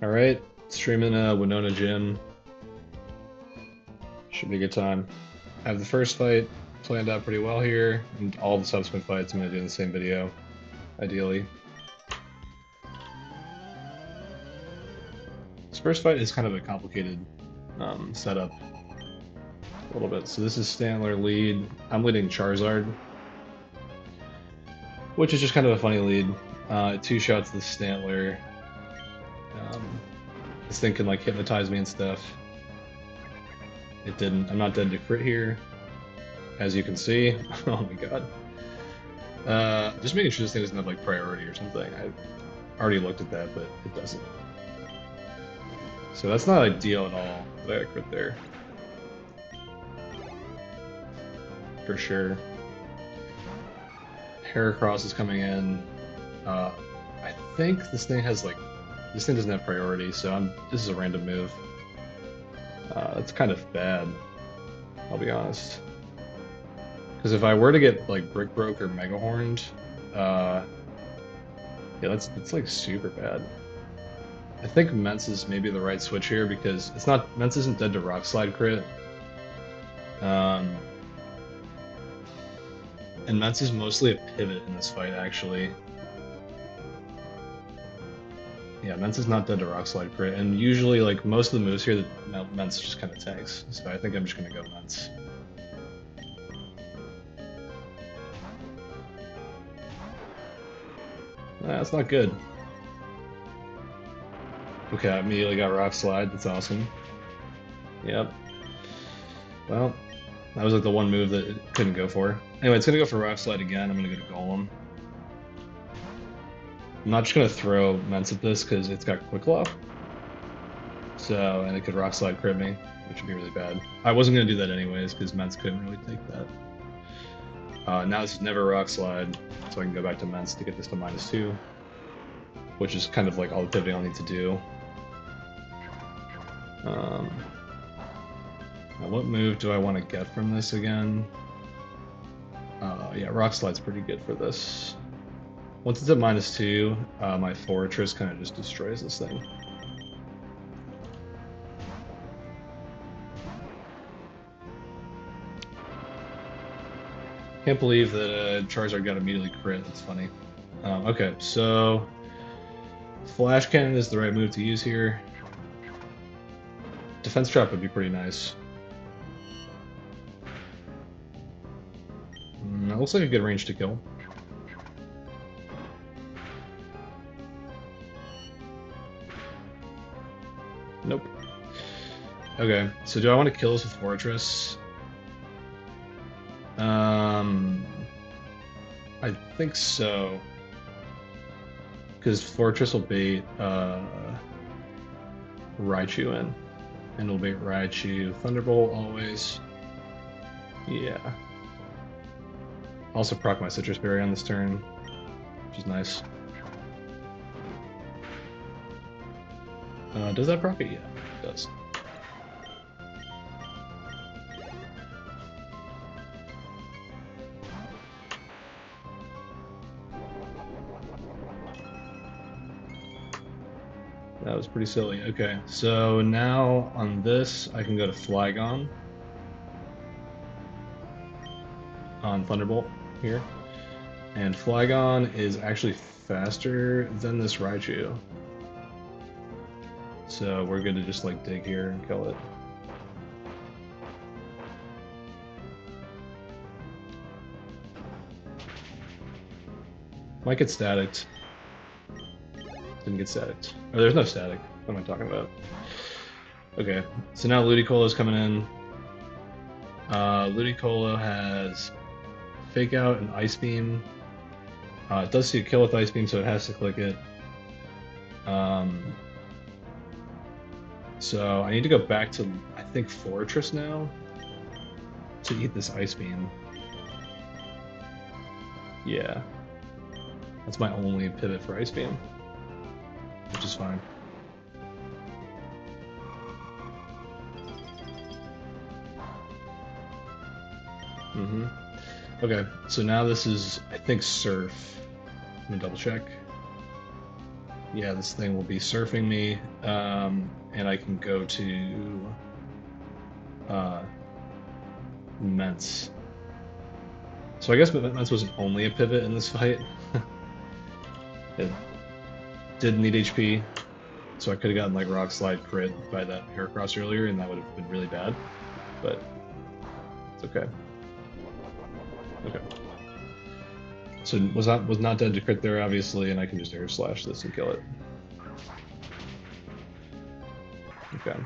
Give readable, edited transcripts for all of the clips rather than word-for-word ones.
Alright, streaming Winona Gym. Should be a good time. I have the first fight planned out pretty well here, and all the subsequent fights I'm going to do in the same video, ideally. This first fight is kind of a complicated setup, a little bit. So this is Stantler lead. I'm leading Charizard, which is just kind of a funny lead. Two shots to the Stantler. This thing can like hypnotize me and stuff. It didn't. I'm not dead to crit here, as you can see. Oh my god. Just making sure this thing doesn't have like priority or something. I already looked at that, but it doesn't. So that's not ideal at all that I crit there. For sure. Heracross is coming in. I think this thing has like, this thing doesn't have priority, so this is a random move. That's kind of bad, I'll be honest. Because if I were to get like Brick Broke or Mega Horned, yeah, that's like super bad. I think Mence is maybe the right switch here because it's not, Mence isn't dead to Rock Slide crit. And Mence is mostly a pivot in this fight, actually. Yeah, Mence is not dead to Rock Slide crit, and usually, like, most of the moves here, that Mence just kind of tanks. So I think I'm just gonna go Mence. That's not good. Okay, I immediately got Rock Slide. That's awesome. Yep. Well, that was like the one move that it couldn't go for. Anyway, it's gonna go for Rock Slide again. I'm gonna go to Golem. I'm not just gonna throw Mence at this because it's got Quick Lock. So, and it could Rock Slide crit me, which would be really bad. I wasn't gonna do that anyways because Mence couldn't really take that. Now this is never Rock Slide, so I can go back to Mence to get this to -2, which is kind of like all the pivoting I'll need to do. Now what move do I want to get from this again? Yeah, Rock Slide's pretty good for this. Once it's at -2, my Fortress kind of just destroys this thing. Can't believe that Charizard got immediately crit. That's funny. Okay, so Flash Cannon is the right move to use here. Defense Trap would be pretty nice. That looks like a good range to kill. Nope. Okay, so do I want to kill this with Fortress? I think so. Because Fortress will bait Raichu in. And it'll bait Raichu. Thunderbolt always. Yeah. Also proc my Citrus Berry on this turn, which is nice. Does that proc it? Yeah, it does. That was pretty silly. Okay, so now on this, I can go to Flygon on Thunderbolt here. And Flygon is actually faster than this Raichu. So we're good to just like dig here and kill it. Might get staticked. Didn't get staticked. Oh, there's no static. What am I talking about? Okay, so now Ludicolo's coming in. Ludicolo has Fake Out and Ice Beam. It does see a kill with Ice Beam, so it has to click it. So I need to go back to, I think, Fortress now to eat this Ice Beam. Yeah. That's my only pivot for Ice Beam, which is fine. Okay, so now this is, I think, Surf. I'm gonna double check. Yeah, this thing will be surfing me, and I can go to uh, Mence. So I guess Mence wasn't only a pivot in this fight. It did need HP, so I could have gotten like Rock Slide crit by that Heracross earlier, and that would have been really bad. But it's okay. Okay. So was not dead to crit there, obviously, and I can just air slash this and kill it. Okay.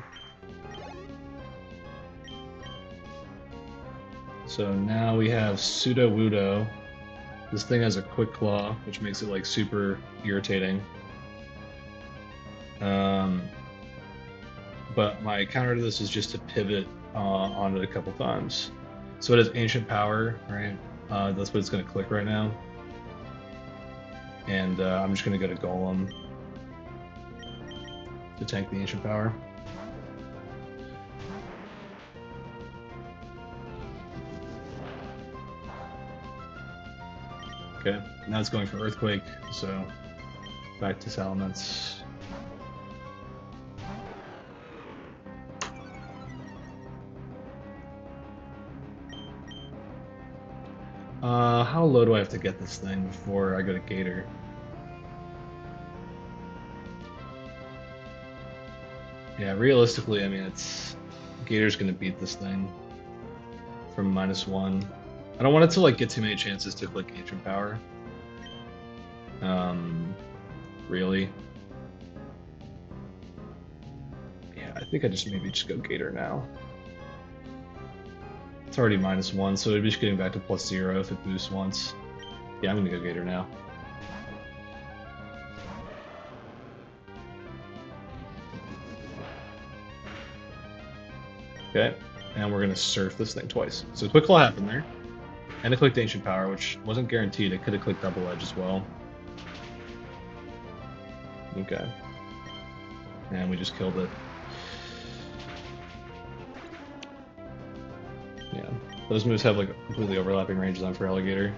So now we have Pseudo Wudo. This thing has a Quick Claw, which makes it like super irritating. Um, but my counter to this is just to pivot on it a couple times. So it has Ancient Power, right? That's what it's going to click right now. And I'm just going to go to Golem to tank the Ancient Power. Okay, now it's going for Earthquake, so back to Salamence. How low do I have to get this thing before I go to Gator? Yeah, realistically, I mean, Gator's gonna beat this thing from -1. I don't want it to like get too many chances to click Ancient Power. Really. Yeah, I think I just maybe just go Gator now. It's already -1, so it'd be just getting back to +0 if it boosts once. Yeah, I'm gonna go Gator now. Okay, and we're gonna surf this thing twice. So Quick Claw happened there, and it clicked Ancient Power, which wasn't guaranteed. It could have clicked Double Edge as well. Okay, and we just killed it. Yeah, those moves have like completely overlapping ranges on Feraligatr.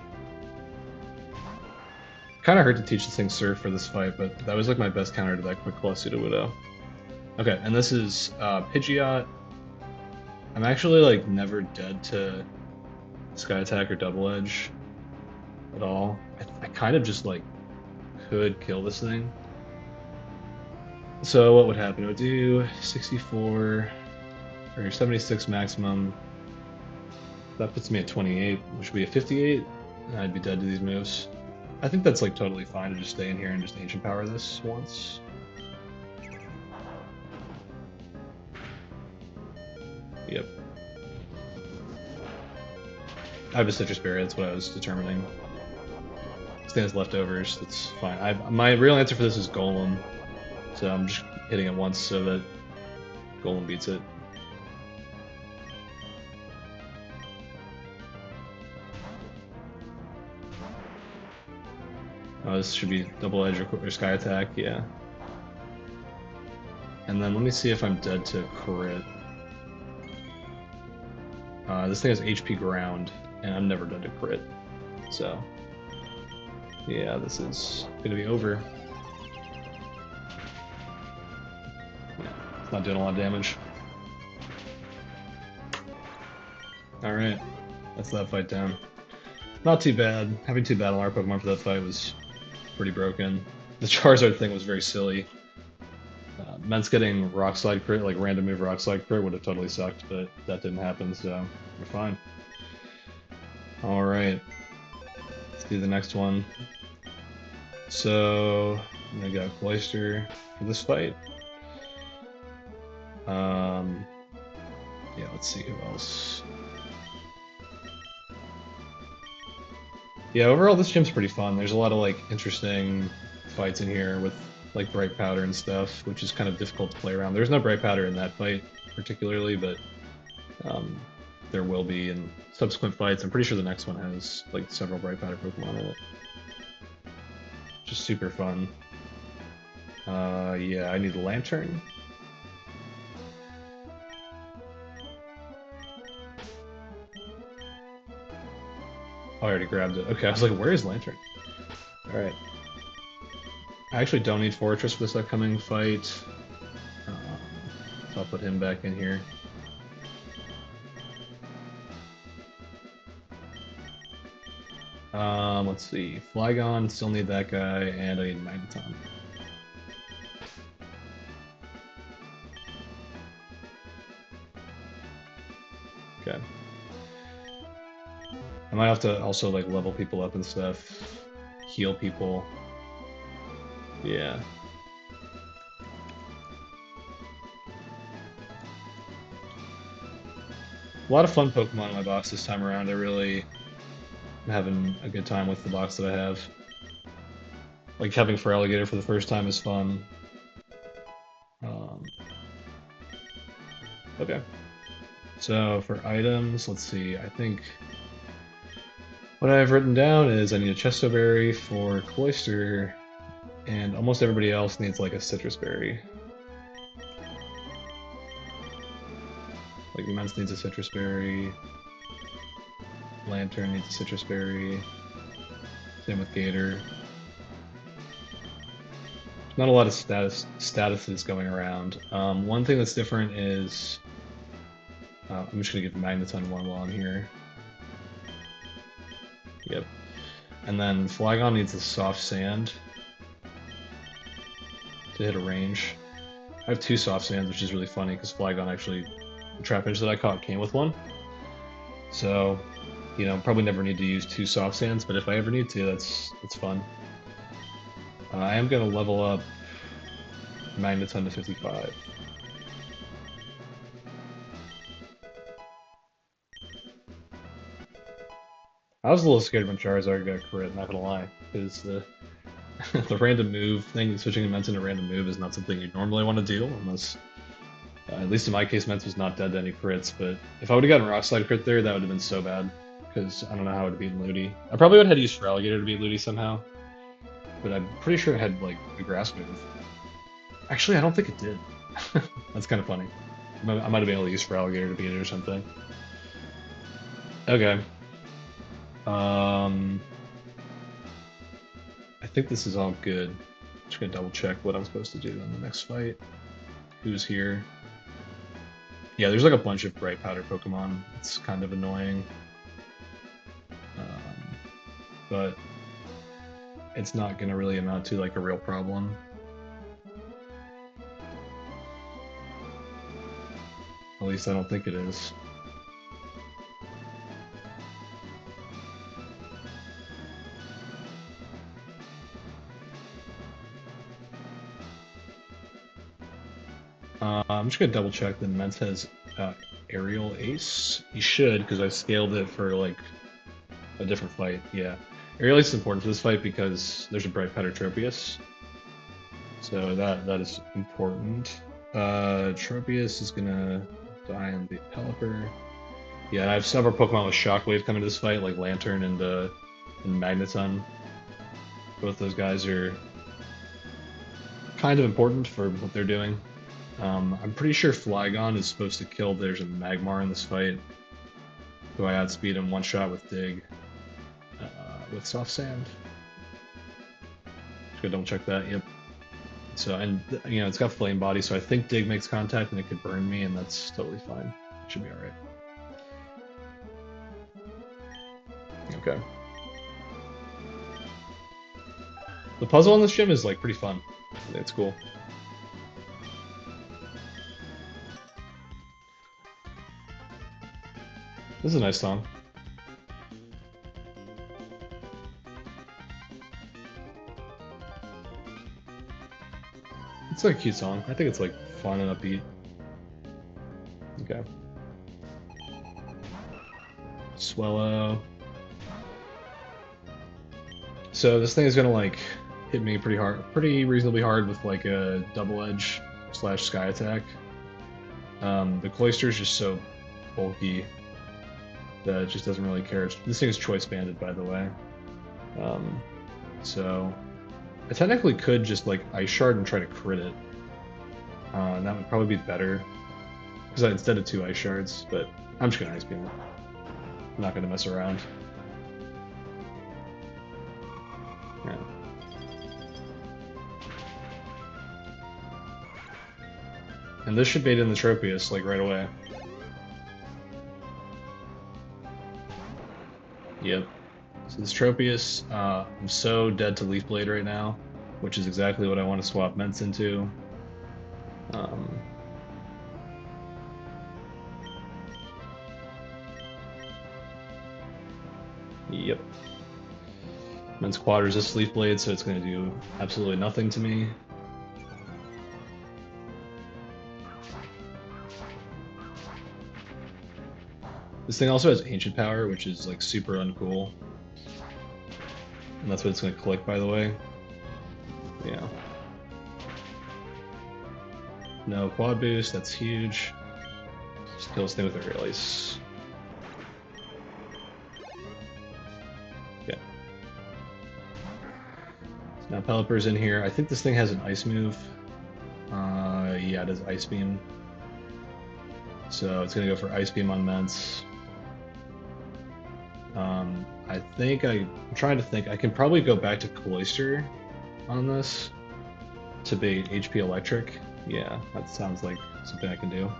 Kind of hurt to teach this thing Surf for this fight, but that was like my best counter to that Quick Claw Sudowoodo. Okay, and this is Pidgeot. I'm actually like never dead to Sky Attack or Double Edge at all. I kind of just like could kill this thing. So what would happen? It would do 64 or 76 maximum. That puts me at 28, which would be a 58, and I'd be dead to these moves. I think that's like totally fine to just stay in here and just Ancient Power this once. Yep. I have a Citrus Berry, that's what I was determining. Stands leftovers, that's fine. My real answer for this is Golem, so I'm just hitting it once so that Golem beats it. Oh, this should be Double Edge or Sky Attack, yeah. And then let me see if I'm dead to crit. This thing has HP Ground, and I'm never dead to crit. So, yeah, this is gonna be over. Yeah, it's not doing a lot of damage. Alright, that's that fight down. Not too bad. Having two Battle Art Pokemon for that fight was pretty broken. The Charizard thing was very silly. Mence getting Rock Slide crit, like random move Rock Slide crit, would have totally sucked, but that didn't happen, so we're fine. Alright, let's do the next one. So, I'm gonna go Cloyster for this fight. Yeah, let's see who else. Yeah, overall this gym's pretty fun. There's a lot of like interesting fights in here with like Bright Powder and stuff, which is kind of difficult to play around. There's no Bright Powder in that fight particularly, but there will be in subsequent fights. I'm pretty sure the next one has like several Bright Powder Pokemon in it. Just super fun. Yeah, I need a Lantern. Oh, I already grabbed it. Okay, I was like, where is Lantern? Alright. I actually don't need Fortress for this upcoming fight, um, so I'll put him back in here. Let's see. Flygon, still need that guy, and I need Magneton. Okay. I might have to also like level people up and stuff, heal people. Yeah. A lot of fun Pokemon in my box this time around. I really am having a good time with the box that I have. Like having Feraligatr for the first time is fun. Um, okay. So for items, let's see. I think what I've written down is I need a Chesto Berry for Cloyster, and almost everybody else needs like a Citrus Berry. Like Immense needs a Citrus Berry. Lantern needs a Citrus Berry. Same with Gator. Not a lot of statuses going around. One thing that's different is I'm just gonna get the Magneton one while I'm here. Yep. And then Flygon needs a Soft Sand to hit a range. I have two Soft Sands, which is really funny because Flygon actually, the Trapinch that I caught came with one. So, you know, probably never need to use two Soft Sands, but if I ever need to, that's fun. I am gonna level up Magneton to 55. I was a little scared when Charizard got crit, not gonna lie, because the the random move thing, switching Immense into random move is not something you normally want to do, unless, at least in my case, Immense was not dead to any crits, but if I would have gotten Rock Slide crit there, that would have been so bad, because I don't know how it would have beaten Ludi. I probably would have had to use Feraligatr to beat Ludi somehow, but I'm pretty sure it had, like, a Grass move. Actually, I don't think it did. That's kind of funny. I might have been able to use Feraligatr to beat it or something. Okay. I think this is all good. Just gonna double check what I'm supposed to do in the next fight. Who's here? Yeah, there's like a bunch of bright powder Pokemon. It's kind of annoying. But it's not gonna really amount to like a real problem. At least I don't think it is. I'm just gonna double check that Mence has Aerial Ace. He should, because I scaled it for like a different fight. Yeah, Aerial Ace is important for this fight because there's a bright powder Tropius, so that is important. Tropius is gonna die on the Pelipper. Yeah, and I have several Pokemon with Shockwave coming to this fight, like Lantern and Magneton. Both those guys are kind of important for what they're doing. I'm pretty sure Flygon is supposed to kill. There's a Magmar in this fight, who I outspeed him one shot with Dig, with Soft Sand. Just gonna double check that. Yep. So, and you know, it's got Flame Body, so I think Dig makes contact and it could burn me, and that's totally fine. Should be all right. Okay. The puzzle in this gym is like pretty fun. It's cool. This is a nice song. It's like a cute song. I think it's like fun and upbeat. Okay. Swellow. So this thing is gonna like hit me pretty hard, pretty reasonably hard with like a double edge / sky attack. The Cloyster is just so bulky that it just doesn't really care. This thing is choice banded, by the way. So I technically could just like Ice Shard and try to crit it. And that would probably be better. Because instead of two Ice Shards, but I'm just gonna Ice Beam. I'm not gonna mess around. Yeah. And this should bait in the Tropius, like, right away. Yep. So this Tropius, I'm so dead to Leaf Blade right now, which is exactly what I want to swap Ments into. Um, yep. Ments quad resist Leaf Blade, so it's going to do absolutely nothing to me. This thing also has Ancient Power, which is like super uncool. And that's what it's going to click, by the way. Yeah. No quad boost, that's huge. Just kill this thing with a release. Okay. So now Pelipper's in here. I think this thing has an ice move. Yeah, it has Ice Beam. So it's going to go for Ice Beam on Ments. I'm trying to think, I can probably go back to Cloister on this to bait HP Electric. Yeah, that sounds like something I can do.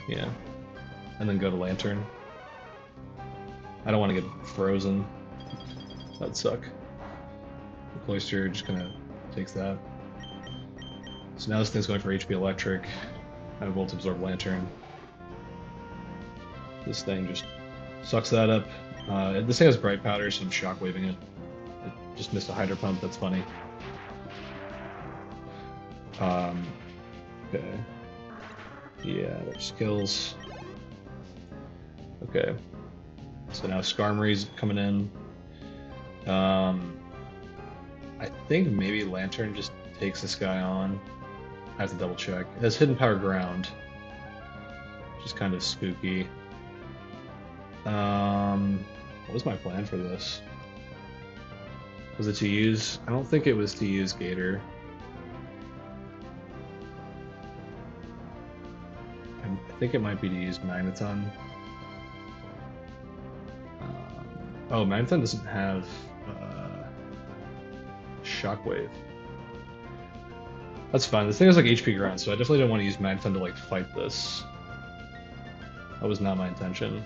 Yeah. And then go to Lantern. I don't want to get frozen. That'd suck. The Cloister just kind of takes that. So now this thing's going for HP Electric. I have Volt Absorb Lantern. This thing just sucks that up. This thing has Bright Powder, so I'm shockwaving it. It just missed a Hydro Pump, that's funny. Okay. Yeah, there's kills. Okay. So now Skarmory's coming in. I think maybe Lantern just takes this guy on. I have to double check. It has Hidden Power Ground, which is kind of spooky. What was my plan for this? Was it to use? I don't think it was to use Gator. I think it might be to use Magneton. Oh, Magneton doesn't have Shockwave. That's fine. This thing has like HP ground, so I definitely don't want to use Magneton to like fight this. That was not my intention.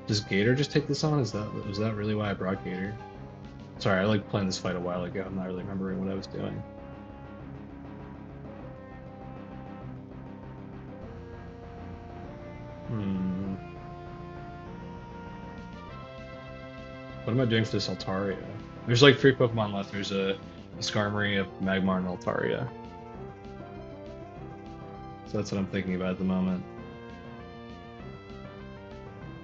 Does Gator just take this on? Was that really why I brought Gator? Sorry, I like planned this fight a while ago. I'm not really remembering what I was doing. What am I doing for this Altaria? There's like 3 Pokemon left. There's a Skarmory, a Magmar, and Altaria. So that's what I'm thinking about at the moment.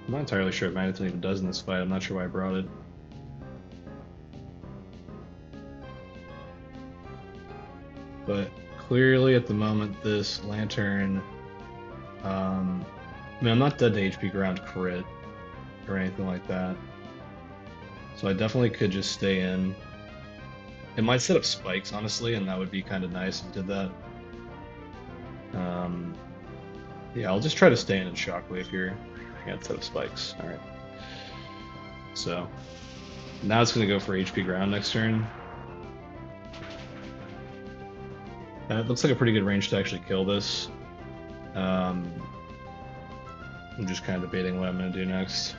I'm not entirely sure what Magneton even does in this fight. I'm not sure why I brought it. But clearly at the moment, this Lantern... I mean, I'm not dead to HP Ground crit or anything like that. So I definitely could just stay in. It might set up spikes, honestly, and that would be kind of nice if it did that. Yeah, I'll just try to stay in and Shockwave here. Can't set up spikes. Alright. So, now it's going to go for HP Ground next turn. That looks like a pretty good range to actually kill this. I'm just kind of debating what I'm going to do next.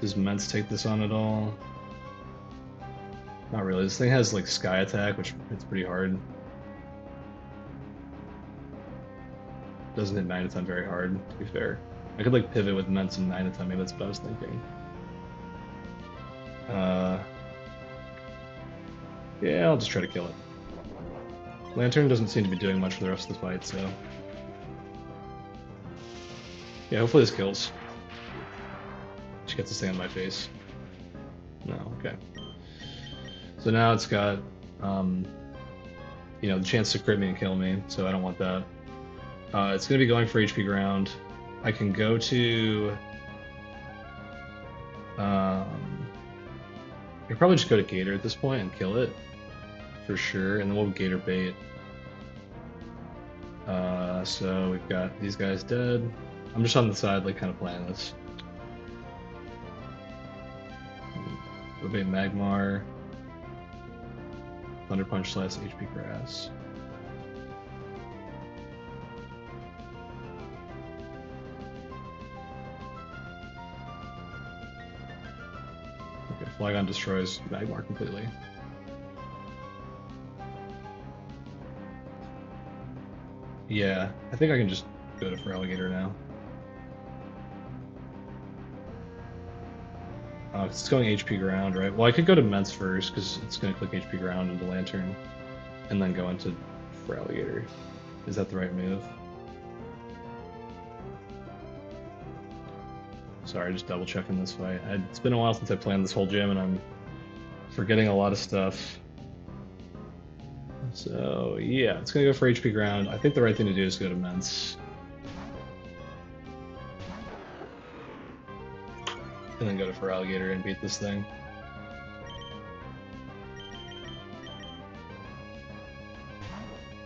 Does Ments take this on at all? Not really. This thing has like Sky Attack, which hits pretty hard. Doesn't hit Magneton very hard, to be fair. I could like pivot with Ments and Magneton, maybe that's what I was thinking. Yeah, I'll just try to kill it. Lantern doesn't seem to be doing much for the rest of the fight, so... Yeah, hopefully this kills. She gets this thing on my face. No, okay. So now it's got, you know, the chance to crit me and kill me, so I don't want that. It's going to be going for HP Ground. I can go to... I could probably just go to Gator at this point and kill it, for sure, and then we'll Gator bait. So we've got these guys dead. I'm just on the side, like, kind of playing this. We'll bait Magmar. Thunder Punch / HP Grass. Okay, Flygon destroys Magmar completely. Yeah, I think I can just go to Feraligatr now. It's going HP Ground, right? Well, I could go to Mence first, because it's going to click HP Ground into Lantern, and then go into Feraligatr. Is that the right move? Sorry, just double checking this fight. It's been a while since I planned this whole gym, and I'm forgetting a lot of stuff. So, yeah, it's going to go for HP Ground. I think the right thing to do is go to Mence. And then go to Feraligatr and beat this thing.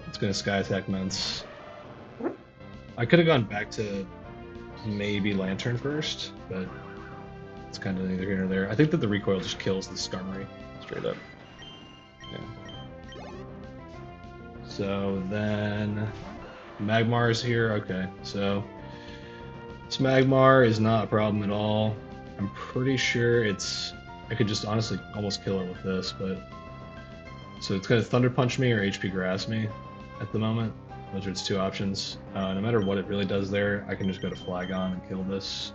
It's going to Sky Attack Mence. I could have gone back to maybe Lantern first, but it's kind of neither here nor there. I think that the recoil just kills the Skarmory, straight up. Yeah. So then Magmar is here. Okay, so this Magmar is not a problem at all. I'm pretty sure I could just honestly almost kill it with this, but so it's gonna Thunder Punch me or HP Grass me at the moment. Those are its two options. No matter what it really does there, I can just go to Flygon and kill this.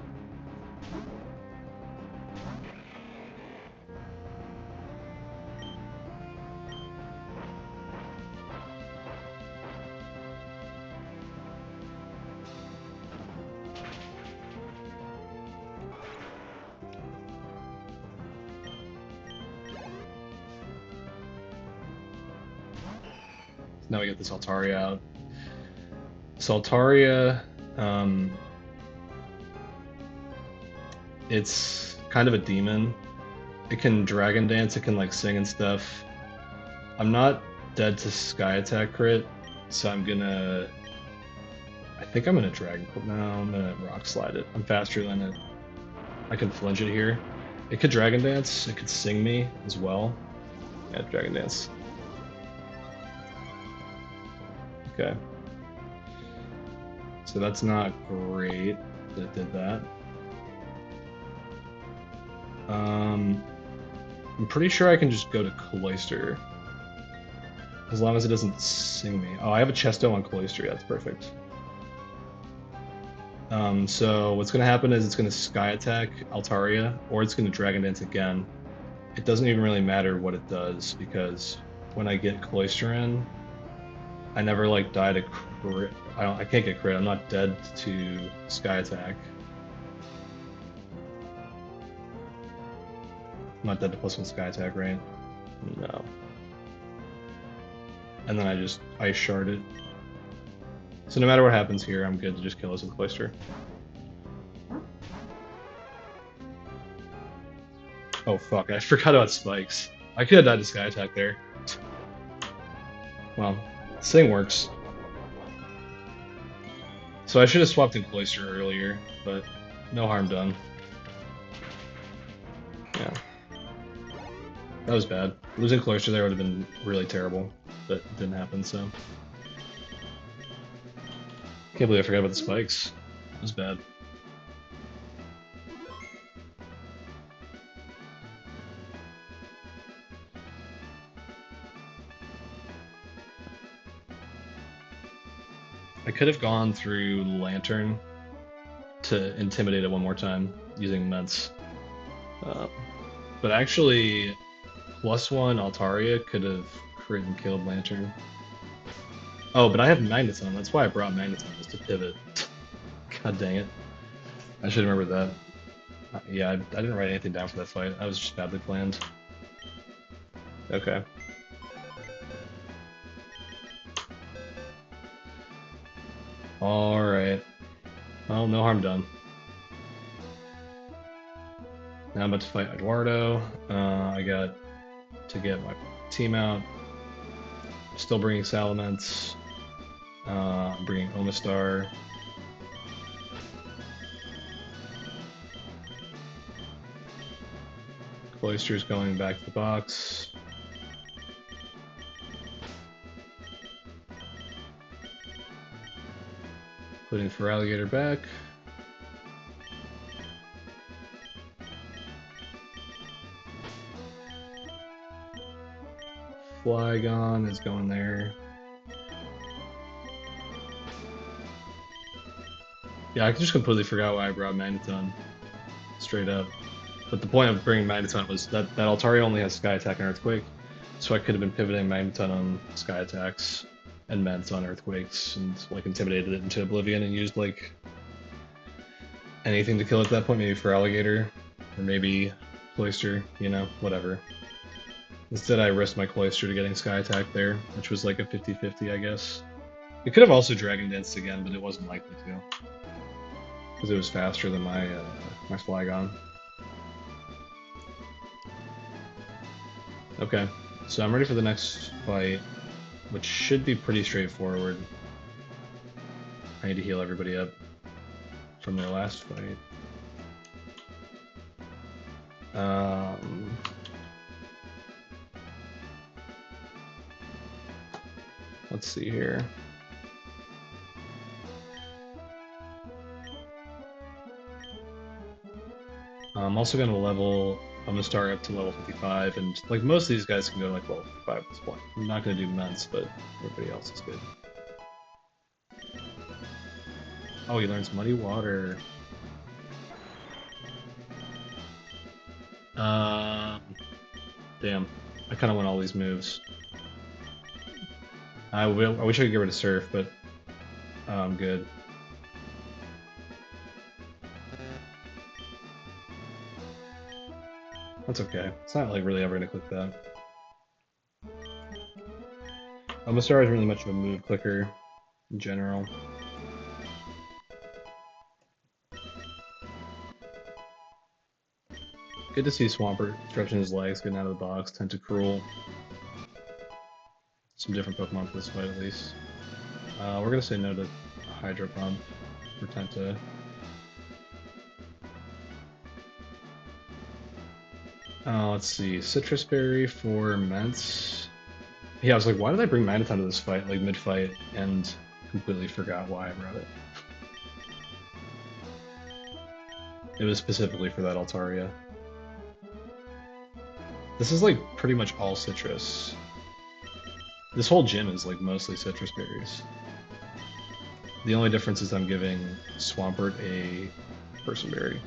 Now we get this Altaria out. So Altaria, it's kind of a demon. It can Dragon Dance, it can like sing and stuff. I'm not dead to Sky Attack crit, so I think I'm gonna Dragon, no, I'm gonna Rock Slide it. I'm faster than it. I can flinch it here. It could Dragon Dance, it could sing me as well. Yeah, Dragon Dance. Okay. So that's not great that it did that. I'm pretty sure I can just go to Cloyster. As long as it doesn't sing me. Oh, I have a Chesto on Cloyster, that's perfect. So what's gonna happen is it's gonna Sky Attack Altaria, or it's gonna Dragon Dance again. It doesn't even really matter what it does, because when I get Cloyster in, I never like die to crit. I can't get crit. I'm not dead to Sky Attack. I'm not dead to +1 Sky Attack, right? No. And then I just Ice Shard it. So no matter what happens here, I'm good to just kill us with Cloyster. Oh fuck, I forgot about spikes. I could have died to Sky Attack there. Well, this thing works. So I should have swapped in Cloyster earlier, but no harm done. Yeah. That was bad. Losing Cloyster there would have been really terrible, but it didn't happen, so. Can't believe I forgot about the spikes. It was bad. I could have gone through Lantern to intimidate it one more time using Mence. But actually, +1 Altaria could have crit and killed Lantern. Oh, but I have Magneton. That's why I brought Magneton, was to pivot. God dang it. I should remember that. Yeah, I didn't write anything down for that fight. I was just badly planned. Okay. Alright. Well, no harm done. Now I'm about to fight Eduardo. I got to get my team out. Still bringing Salamence. I'm bringing Omastar. Cloyster's going back to the box. Putting for alligator back. Flygon is going there. Yeah, I just completely forgot why I brought Magneton. Straight up. But the point of bringing Magneton was that Altaria only has Sky Attack and Earthquake, so I could have been pivoting Magneton on Sky Attacks and Meds on Earthquakes and like intimidated it into Oblivion and used like anything to kill it at that point, maybe for Alligator or maybe Cloyster, you know, whatever. Instead I risked my Cloyster to getting Sky Attack there, which was like a 50-50, I guess. It could have also Dragon Danced again, but it wasn't likely to. Because it was faster than my my Flygon. Okay, so I'm ready for the next fight, which should be pretty straightforward. I need to heal everybody up from their last fight. Let's see here. I'm also going to level, I'm going to start up to level 55, and like most of these guys can go to like level 55 at this point. I'm not going to do Ments, but everybody else is good. Oh, he learns Muddy Water. Damn. I kind of want all these moves. I wish I could get rid of Surf, but I'm good. That's okay. It's not like really ever gonna click that. Omastar isn't really much of a move clicker in general. Good to see Swampert stretching his legs, getting out of the box, Tentacruel. Some different Pokemon for this fight at least. We're gonna say no to Hydro Pump for Tenta. Let's see, Citrus Berry for Ments. Yeah, I was like, why did I bring Magneton to this fight, like mid-fight, and completely forgot why I brought it. It was specifically for that Altaria. This is like pretty much all citrus. This whole gym is like mostly citrus berries. The only difference is I'm giving Swampert a Person Berry.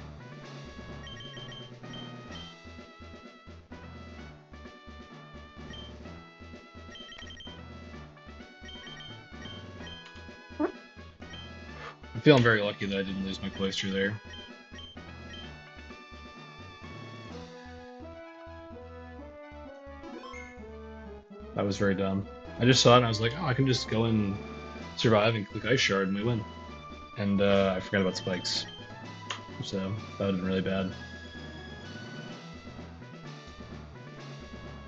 I'm feeling very lucky that I didn't lose my Cloyster there. That was very dumb. I just saw it and I was like, oh, I can just go and survive and click Ice Shard and we win. And I forgot about spikes. So that would have been really bad.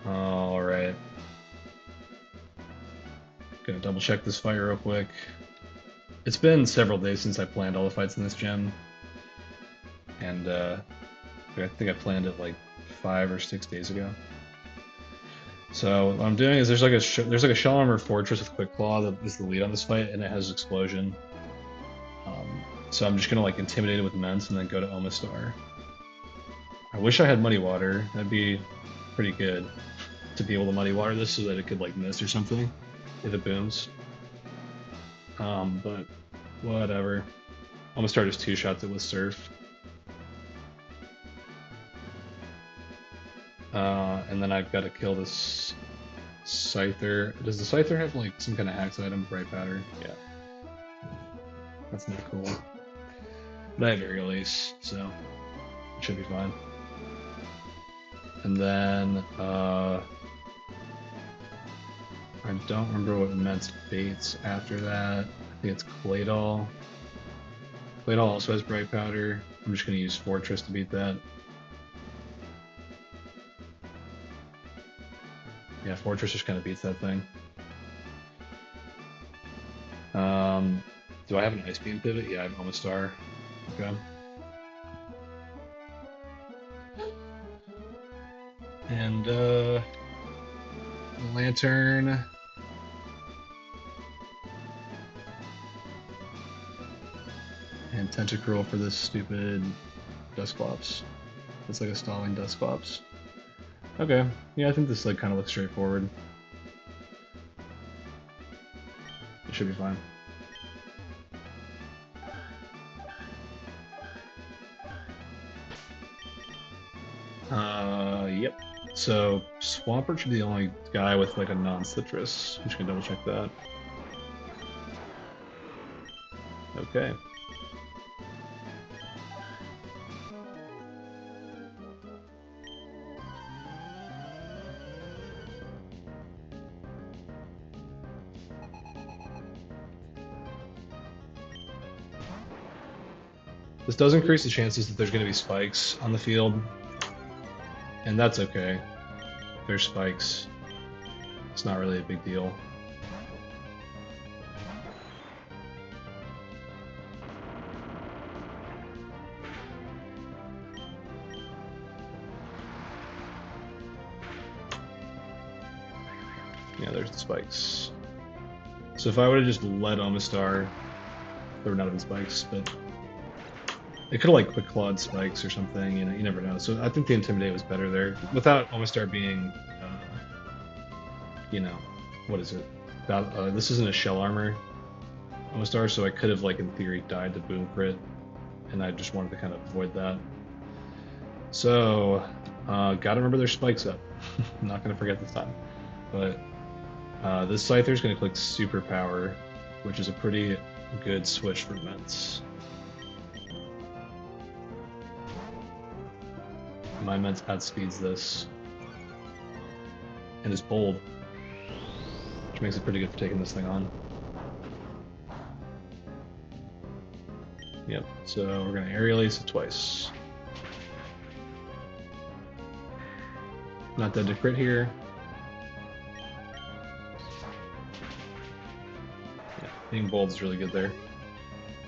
Alright. Gonna double check this fight real quick. It's been several days since I planned all the fights in this gym. And I think I planned it like 5 or 6 days ago. So what I'm doing is there's like a Shell Armor Fortress with Quick Claw that is the lead on this fight, and it has Explosion. So I'm just gonna like intimidate it with Ments and then go to Omastar. I wish I had Muddy Water. That'd be pretty good to be able to Muddy Water this so that it could like miss or something if it booms. But whatever. Omastar just two-shots it with Surf. And then I've got to kill this Scyther. Does the Scyther have like some kind of hacks item? Bright Powder? Yeah. That's not cool. But I have Aerial Ace, so it should be fine. And then, I don't remember what Mets baits after that. I think it's Claydol. Claydol also has Bright Powder. I'm just going to use Fortress to beat that. Yeah, Fortress just kind of beats that thing. Do I have an Ice Beam pivot? Yeah, I have Omastar. Okay. And, Lantern. Tentacruel for this stupid Dusclops. It's like a stalling Dusclops. Okay, yeah, I think this like kind of looks straightforward. It should be fine. Yep. So Swampert should be the only guy with like a non-citrus. We should double check that. Okay. This does increase the chances that there's going to be spikes on the field, and that's okay. If there's spikes, it's not really a big deal. Yeah, there's the spikes. So if I would have just let Omastar, there would not have been spikes, but it could have like quick clawed spikes or something, you know, you never know. So I think the Intimidate was better there. Without Omastar being, you know, what is it? This isn't a shell armor Omastar, so I could have like in theory died to boom crit, and I just wanted to kind of avoid that. So, gotta remember there's spikes up. I'm not gonna forget this time. But this Scyther is gonna click Super Power, which is a pretty good switch for Ments. My Ments outspeeds this. And is bold, which makes it pretty good for taking this thing on. Yep, so we're gonna Aerial Ace it twice. Not dead to crit here. Yeah, being bold is really good there.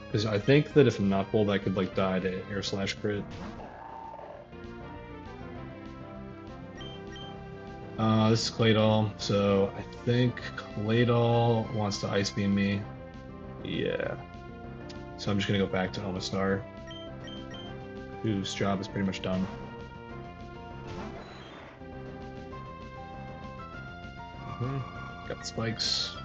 Because I think that if I'm not bold, I could like die to air slash crit. This is Claydol, so I think Claydol wants to Ice Beam me. Yeah. So I'm just gonna go back to Omastar, whose job is pretty much done. Got the spikes.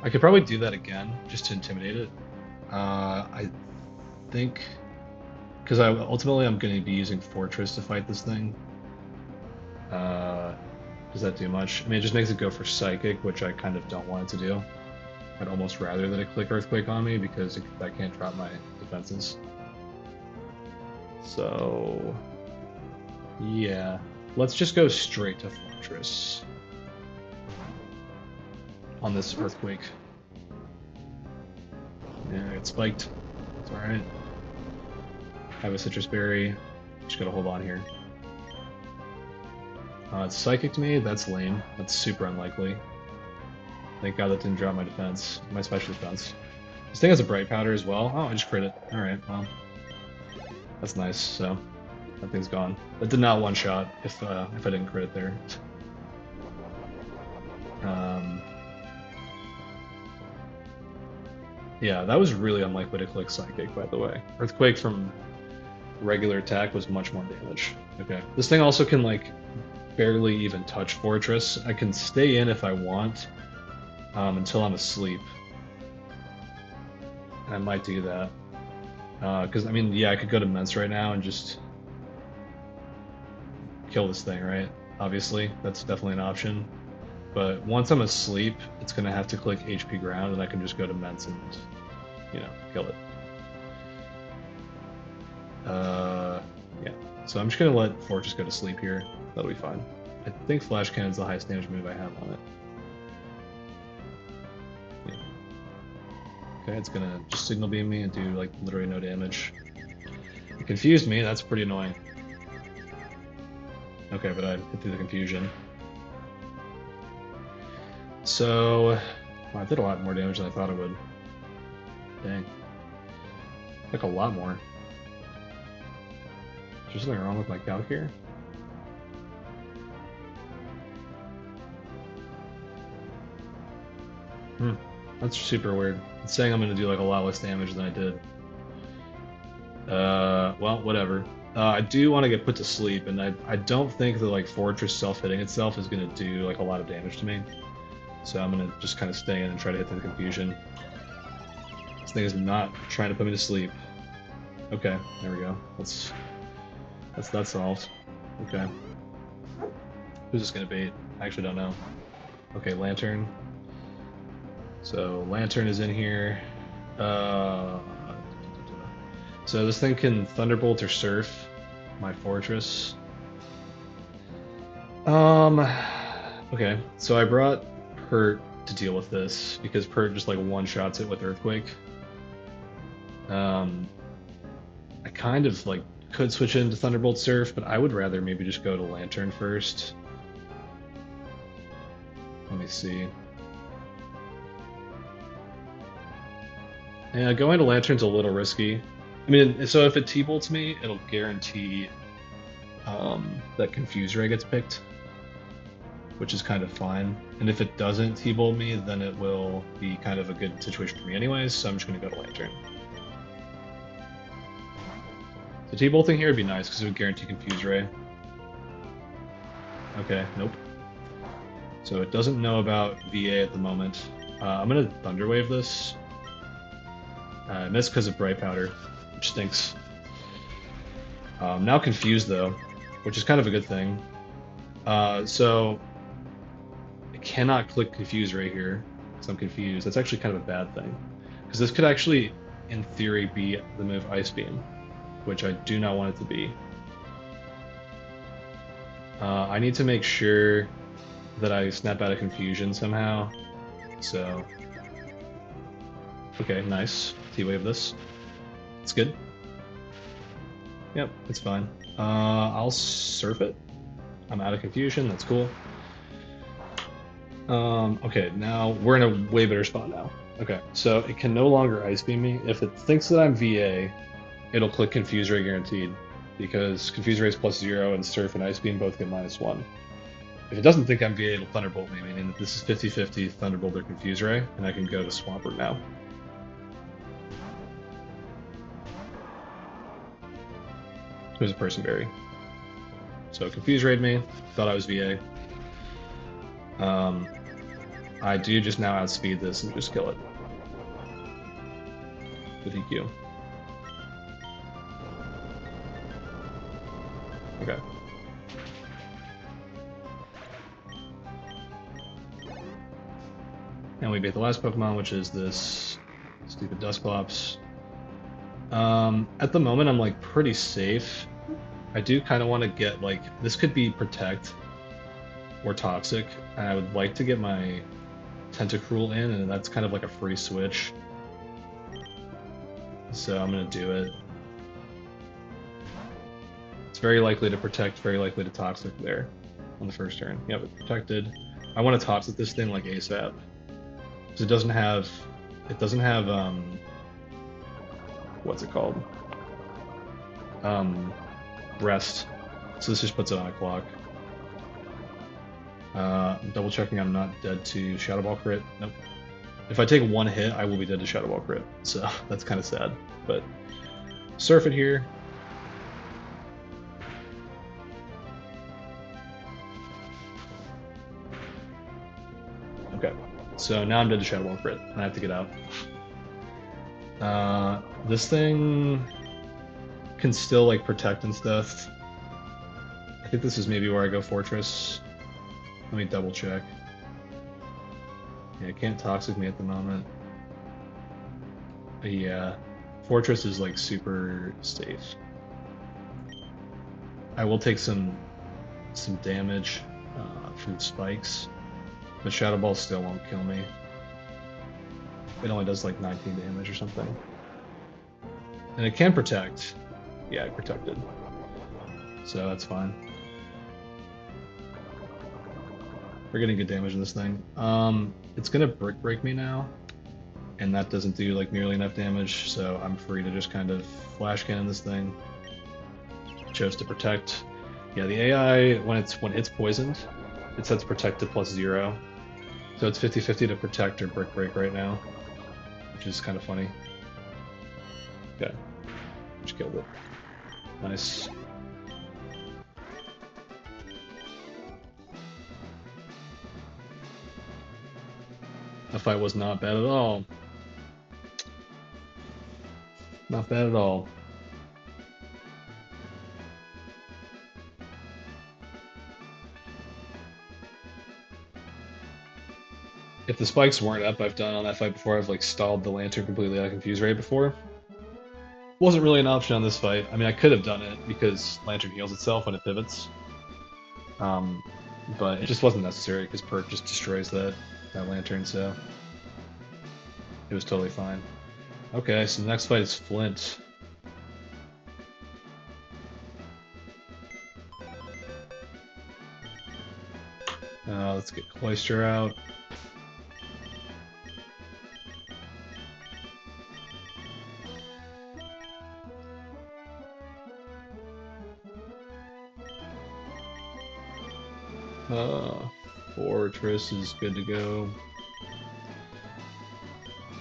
I could probably do that again, just to intimidate it. I think... Because ultimately I'm going to be using Fortress to fight this thing. Does that do much? I mean, it just makes it go for Psychic, which I kind of don't want it to do. I'd almost rather that it click Earthquake on me, because I can't drop my defenses. So... yeah. Let's just go straight to Fortress on this Earthquake. Yeah, I got spiked. It's alright. Have a Citrus Berry. Just gotta hold on here. It's Psychic to me. That's lame. That's super unlikely. Thank God that didn't drop my defense. My special defense. This thing has a Bright Powder as well. Oh, I just crit it. Alright, well. That's nice, so... that thing's gone. That did not one-shot if I didn't crit it there. Yeah, that was really unlikely to click Psychic, by the way. Earthquake from regular attack was much more damage. Okay. This thing also can, like, barely even touch Fortress. I can stay in if I want, until I'm asleep. And I might do that. Because, I mean, yeah, I could go to Ments right now and just kill this thing, right? Obviously, that's definitely an option. But once I'm asleep, it's going to have to click HP ground, and I can just go to Ments and, you know, kill it. Yeah. So I'm just going to let Fortress go to sleep here. That'll be fine. I think Flash Cannon's the highest damage move I have on it. Yeah. Okay, it's going to just Signal Beam me and do, like, literally no damage. It confused me, that's pretty annoying. Okay, but I hit through the confusion. So, well, I did a lot more damage than I thought it would. Dang. Like a lot more. Is there something wrong with my calc here? That's super weird. It's saying I'm gonna do like a lot less damage than I did. Well, whatever. I do want to get put to sleep, and I don't think that like Fortress self-hitting itself is gonna do like a lot of damage to me. So I'm gonna just kind of stay in and try to hit the confusion. This thing is not trying to put me to sleep. Okay, there we go. That's that solved. Okay. Who's this gonna bait? I actually don't know. Okay, Lantern. So Lantern is in here. So this thing can Thunderbolt or Surf my Fortress. Okay, so I brought Pert to deal with this because Pert just like one-shots it with Earthquake. I kind of like could switch into Thunderbolt Surf, but I would rather maybe just go to Lantern first. Let me see. Yeah, going to Lantern's a little risky. I mean, so if it T-bolts me, it'll guarantee that Confuse Ray gets picked, which is kind of fine. And if it doesn't T-bolt me, then it will be kind of a good situation for me anyways, so I'm just going to go to Lantern. So T-bolting here would be nice because it would guarantee Confuse Ray. Okay, nope. So it doesn't know about VA at the moment. I'm going to Thunder Wave this. I missed because of Bright Powder, which stinks. Now confused though, which is kind of a good thing. So I cannot click Confuse right here, because I'm confused. That's actually kind of a bad thing, because this could actually, in theory, be the move Ice Beam, which I do not want it to be. I need to make sure that I snap out of confusion somehow. So, okay, nice. T-wave this. It's good. Yep, it's fine. I'll surf it. I'm out of confusion. That's cool. Okay, now we're in a way better spot now. Okay, so it can no longer Ice Beam me. If it thinks that I'm VA, it'll click Confuse Ray guaranteed, because Confuse Ray is +0 and Surf and Ice Beam both get -1. If it doesn't think I'm VA, it'll Thunderbolt me, meaning that this is 50-50 Thunderbolt or Confuse Ray, and I can go to Swampert now. Who's a Person Berry. So Confuse Rayed me, thought I was VA. I do just now outspeed this and just kill it with EQ. Okay. And we beat the last Pokemon, which is this stupid Dusclops. At the moment, I'm like pretty safe. I do kind of want to get like, this could be Protect or Toxic, and I would like to get my Tentacruel in, and that's kind of like a free switch. So I'm gonna do it. It's very likely to Protect, very likely to Toxic there on the first turn. Yep, it's protected. I want to Toxic this thing like ASAP. Because it doesn't have what's it called? Rest. So this just puts it on a clock. I'm double checking I'm not dead to Shadow Ball crit. Nope. If I take one hit, I will be dead to Shadow Ball crit. So that's kind of sad. But surf it here. Okay. So now I'm dead to Shadow Ball crit, and I have to get out. This thing can still like protect and stuff. I think this is maybe where I go Fortress. Let me double check. Yeah, it can't Toxic me at the moment. But yeah, Fortress is like super safe. I will take some damage from spikes, but Shadow Ball still won't kill me. It only does like 19 damage or something. And it can protect. Yeah, it protected. So that's fine. We're getting good damage in this thing. It's gonna Brick Break me now, and that doesn't do like nearly enough damage, so I'm free to just kind of Flash Cannon this thing. Chose to protect. Yeah, the AI when it's poisoned, it sets Protect to +0. So it's 50-50 to protect or brick break right now, which is kind of funny. Okay, just killed it. Nice. That fight was not bad at all. Not bad at all. If the spikes weren't up, I've done on that fight before, I've like stalled the lantern completely out of Confuse Ray before. Wasn't really an option on this fight. I mean, I could have done it because lantern heals itself when it pivots. But it just wasn't necessary because perk just destroys that lantern, so it was totally fine. Okay, so the next fight is Flint. Let's get Cloister out. Fortress is good to go.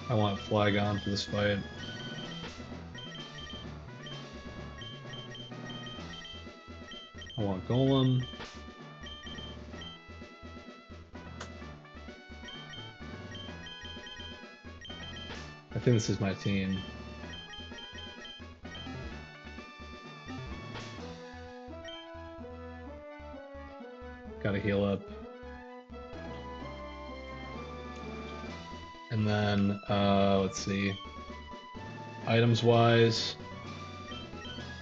I want Flagon for this fight. I want Golem. I think this is my team. Gotta heal up. And then, let's see. Items wise.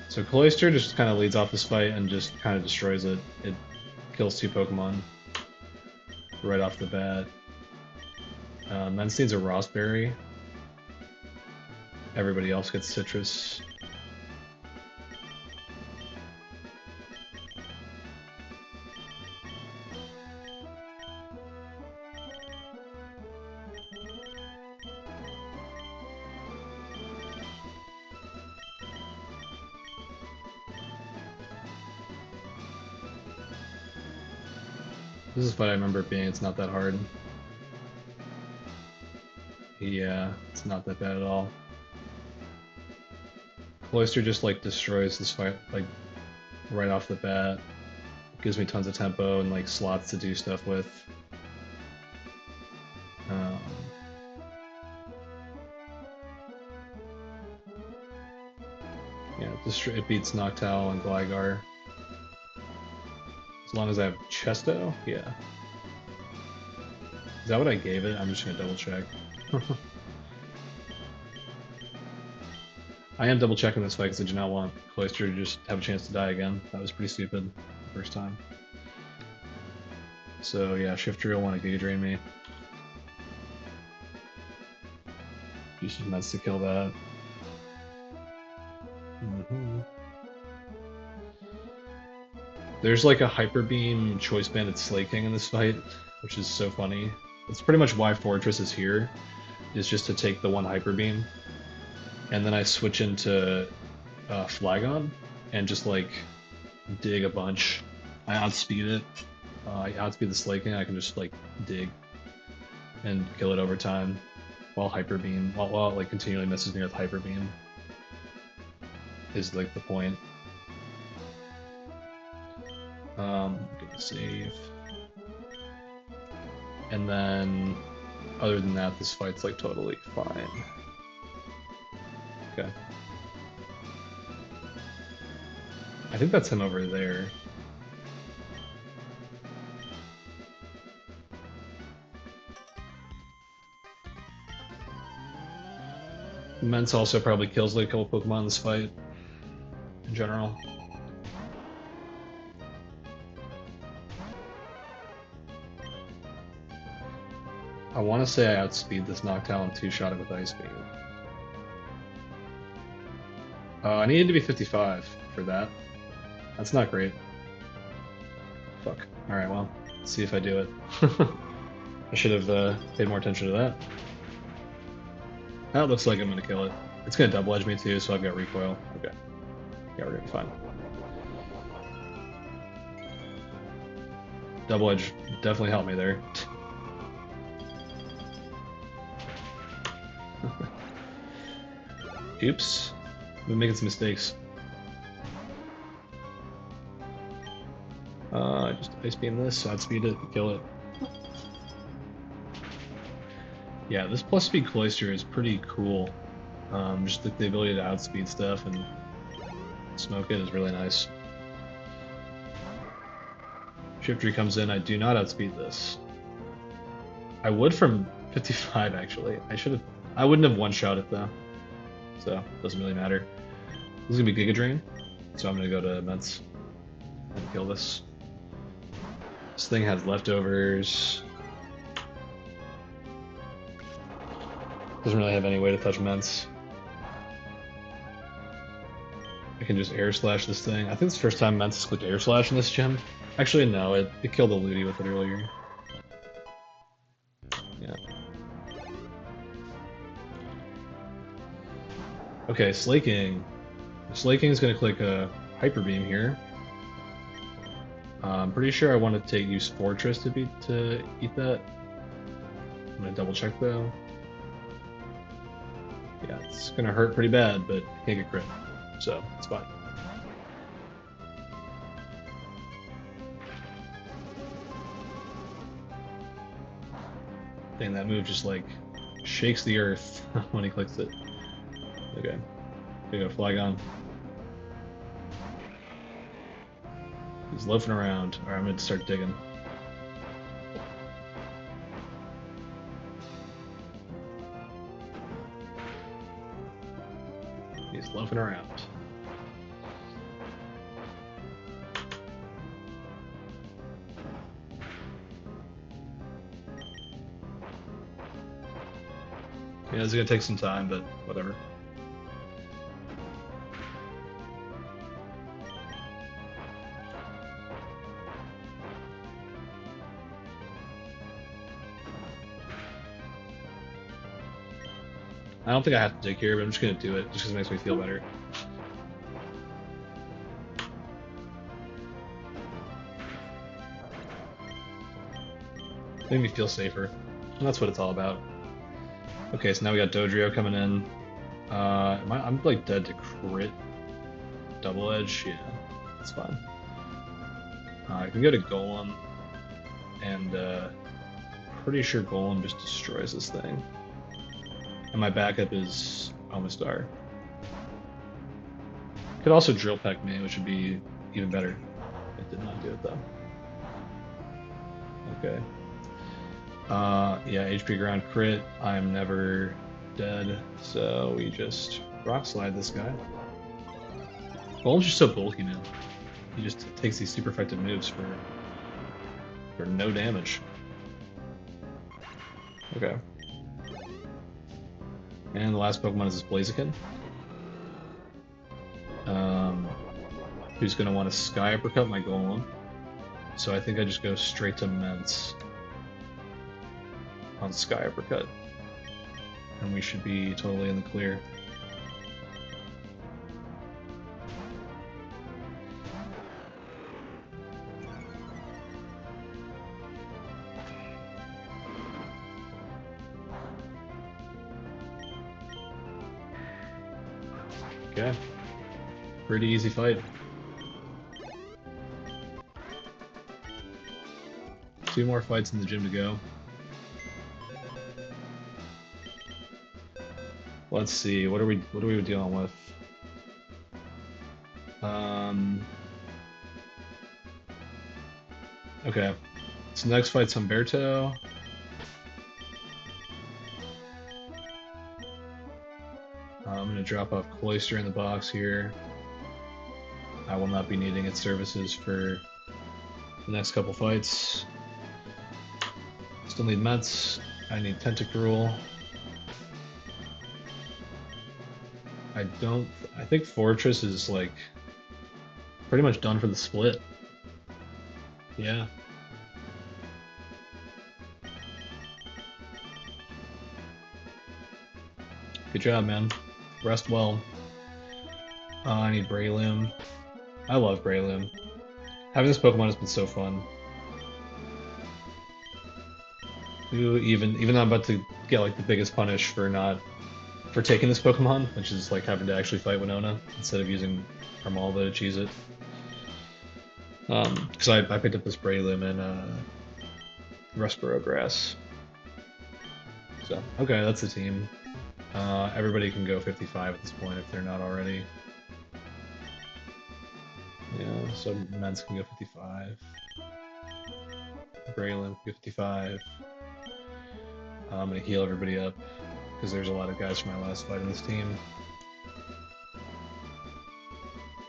So Cloister just kind of leads off this fight and just kind of destroys it. It kills 2 Pokemon right off the bat. Menstein's a Rossberry. Everybody else gets Citrus. This is what I remember it being. It's not that hard. Yeah, it's not that bad at all. Cloister just like destroys this fight like right off the bat. Gives me tons of tempo and like slots to do stuff with. Yeah, it beats Noctowl and Gligar. As long as I have Chesto? Yeah. Is that what I gave it? I'm just gonna double check. I am double checking this fight because I do not want Cloister to just have a chance to die again. That was pretty stupid the first time. So yeah, Shiftry will want to Giga Drain me. Use some meds to kill that. There's like a Hyper Beam Choice Banded Slaking in this fight, which is so funny. It's pretty much why Fortress is here, is just to take the one Hyper Beam. And then I switch into Flagon and just like dig a bunch. I outspeed it. I outspeed the Slaking. I can just like dig and kill it over time while Hyper Beam, while it like continually messes me with Hyper Beam. Is like the point. Gonna save. And then, other than that, this fight's like totally fine. Okay. I think that's him over there. Mence also probably kills like a couple Pokemon in this fight, in general. I want to say I outspeed this Noctowl and 2-shot it with Ice Beam. I needed to be 55 for that. That's not great. Fuck. Alright, well, let's see if I do it. I should have paid more attention to that. That looks like I'm gonna kill it. It's gonna double edge me too, so I've got recoil. Okay. Yeah, we're gonna be fine. Double edge definitely helped me there. Oops. I've been making some mistakes. Just ice beam this, outspeed it, kill it. Yeah, this plus speed cloister is pretty cool. Just the ability to outspeed stuff and smoke it is really nice. Shiftry comes in, I do not outspeed this. I would from 55 actually. I wouldn't have one-shot it though. So, doesn't really matter. This is gonna be Giga Drain, so I'm gonna go to Mets and kill this. This thing has leftovers. Doesn't really have any way to touch Ments. I can just air slash this thing. I think it's the first time Ments has clicked air slash in this gym. Actually, no, it killed the Ludi with it earlier. Yeah. Okay, Slaking. Slaking is going to click a Hyper Beam here. I'm pretty sure I want to use Fortress to eat that. I'm going to double check though. Yeah, it's going to hurt pretty bad, but I can't get crit, so it's fine. Dang, that move just like shakes the earth when he clicks it. Okay, here you go, Flygon. He's loafing around. Alright, I'm gonna start digging. He's loafing around. Yeah, this is gonna take some time, but whatever. I don't think I have to dig here, but I'm just gonna do it just because it makes me feel better. Made me feel safer, and that's what it's all about. Okay, so now we got Dodrio coming in. I'm like dead to crit. Double edge, yeah, that's fine. I can go to Golem, and pretty sure Golem just destroys this thing. And my backup is Omastar. Could also Drill Peck me, which would be even better. It did not do it though. Okay. Yeah, HP ground crit. I'm never dead, so we just rock slide this guy. Golem's just so bulky, man. He just takes these super effective moves for no damage. Okay. And the last Pokemon is this Blaziken. Who's going to want to Sky Uppercut my Golem. So I think I just go straight to Ments on Sky Uppercut. And we should be totally in the clear. Okay. Pretty easy fight. Two more fights in the gym to go. Let's see, what are we dealing with? Okay. So next fight's Humberto. I'm gonna drop off Cloyster in the box here. I will not be needing its services for the next couple fights. Still need Mets. I need Tentacruel. I think Fortress is like pretty much done for the split. Yeah. Good job, man. Rest well. I need Breloom. I love Breloom. Having this Pokemon has been so fun. Ooh, even though I'm about to get like the biggest punish for not for taking this Pokemon, which is like having to actually fight Winona instead of using Armaldo to cheese it. Because I picked up this Breloom and Rustboro Grass. So, okay, that's the team. Everybody can go 55 at this point if they're not already. Yeah, so Meds can go 55. Breloom can go 55. I'm gonna heal everybody up because there's a lot of guys from my last fight in this team.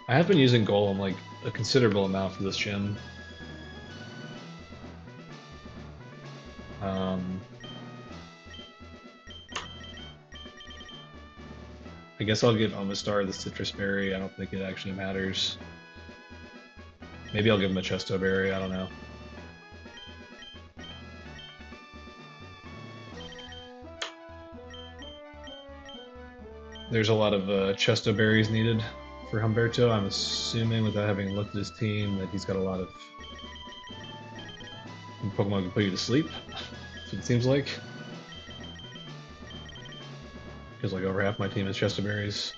I have been using Golem like a considerable amount for this gym. I guess I'll give Omastar the Citrus Berry. I don't think it actually matters. Maybe I'll give him a Chesto Berry. I don't know. There's a lot of Chesto Berries needed for Humberto. I'm assuming, without having looked at his team, that he's got a lot of Pokemon can put you to sleep. That's what it seems like. Because like over half my team is Chesto Berries.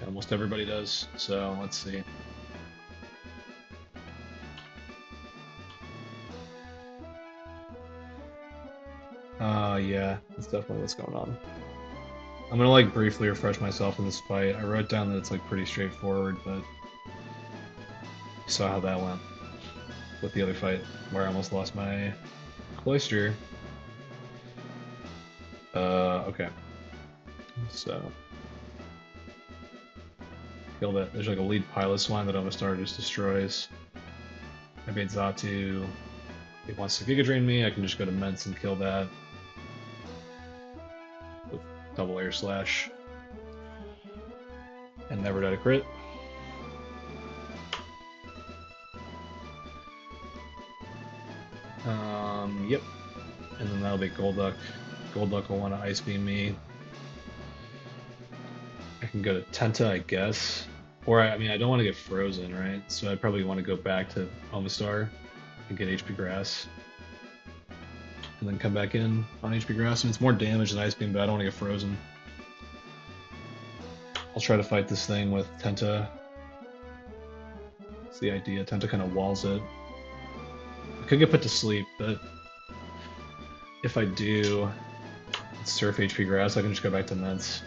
Almost everybody does, so let's see. Yeah, that's definitely what's going on. I'm gonna like briefly refresh myself in this fight. I wrote down that it's like pretty straightforward, but you saw how that went with the other fight where I almost lost my Cloyster. Okay. So kill that. There's like a lead Pilot Swine that Omastar just destroys. I bait Xatu. He wants to Giga Drain me. I can just go to Meds and kill that with double Air Slash and never die to crit. Yep. And then that'll be Golduck. Golduck will want to Ice Beam me. I can go to Tenta, I guess. Or, I mean, I don't want to get frozen, right? So I probably want to go back to Omastar and get HP Grass. And then come back in on HP Grass. And it's more damage than Ice Beam, but I don't want to get frozen. I'll try to fight this thing with Tenta. That's the idea. Tenta kind of walls it. I could get put to sleep, but if I do Surf HP Grass, I can just go back to Meds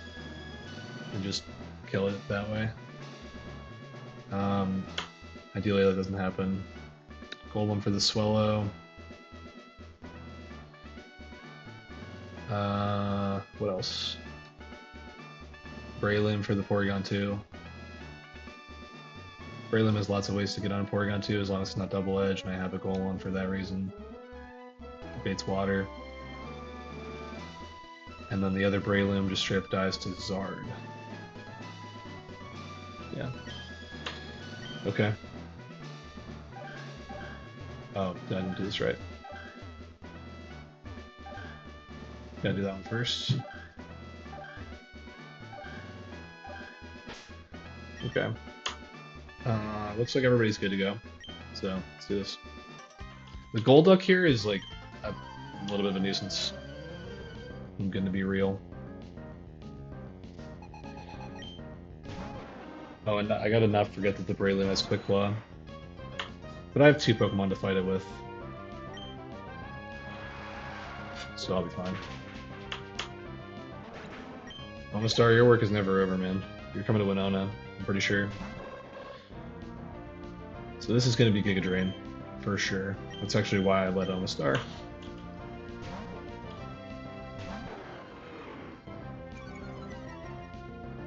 and just kill it that way. Ideally that doesn't happen. Golem for the Swallow. What else? Breloom for the Porygon 2. Breloom has lots of ways to get on Porygon 2 as long as it's not double edge, and I have a Golem for that reason. It baits water. And then the other Breloom just straight up dies to Zard. Yeah. Okay. Oh, I didn't do this right. Gotta do that one first. Okay. Looks like everybody's good to go. So, let's do this. The Golduck here is like a little bit of a nuisance. I'm gonna be real. Oh, and I gotta not forget that the Breloom has Quick Claw. But I have 2 Pokemon to fight it with. So I'll be fine. Omastar, your work is never over, man. You're coming to Winona, I'm pretty sure. So this is gonna be Giga Drain, for sure. That's actually why I led Omastar.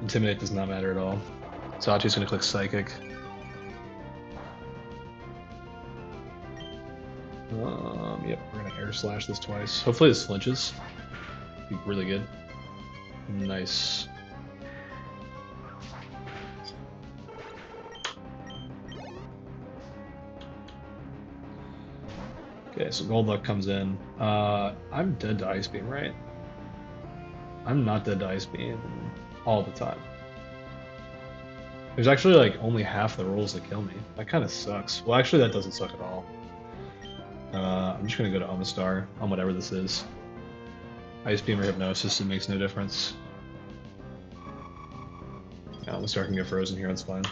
Intimidate does not matter at all. Xatu's gonna click Psychic. Yep, we're gonna Air Slash this twice. Hopefully this flinches. Be really good. Nice. Okay, so Golduck comes in. I'm dead to Ice Beam, right? I'm not dead to Ice Beam all the time. There's actually like only half the rolls that kill me. That kind of sucks. Well, actually that doesn't suck at all. I'm just gonna go to Omastar on whatever this is. Ice Beam or Hypnosis, it makes no difference. Yeah, Omastar can get frozen here, that's fine.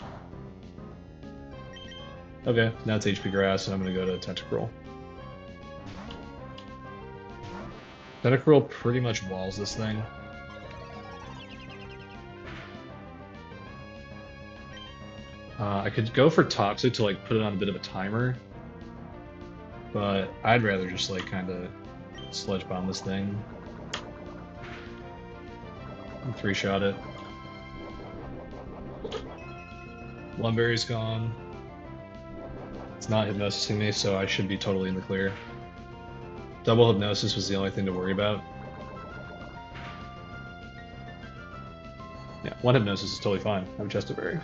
Okay, now it's HP Grass, and I'm gonna go to Tentacruel. Tentacruel pretty much walls this thing. I could go for Toxic to like put it on a bit of a timer, but I'd rather just like kind of Sludge Bomb this thing and 3-shot it. Lumberry's gone. It's not hypnosising me, so I should be totally in the clear. Double Hypnosis was the only thing to worry about. Yeah, one Hypnosis is totally fine. I have Chest of Berry.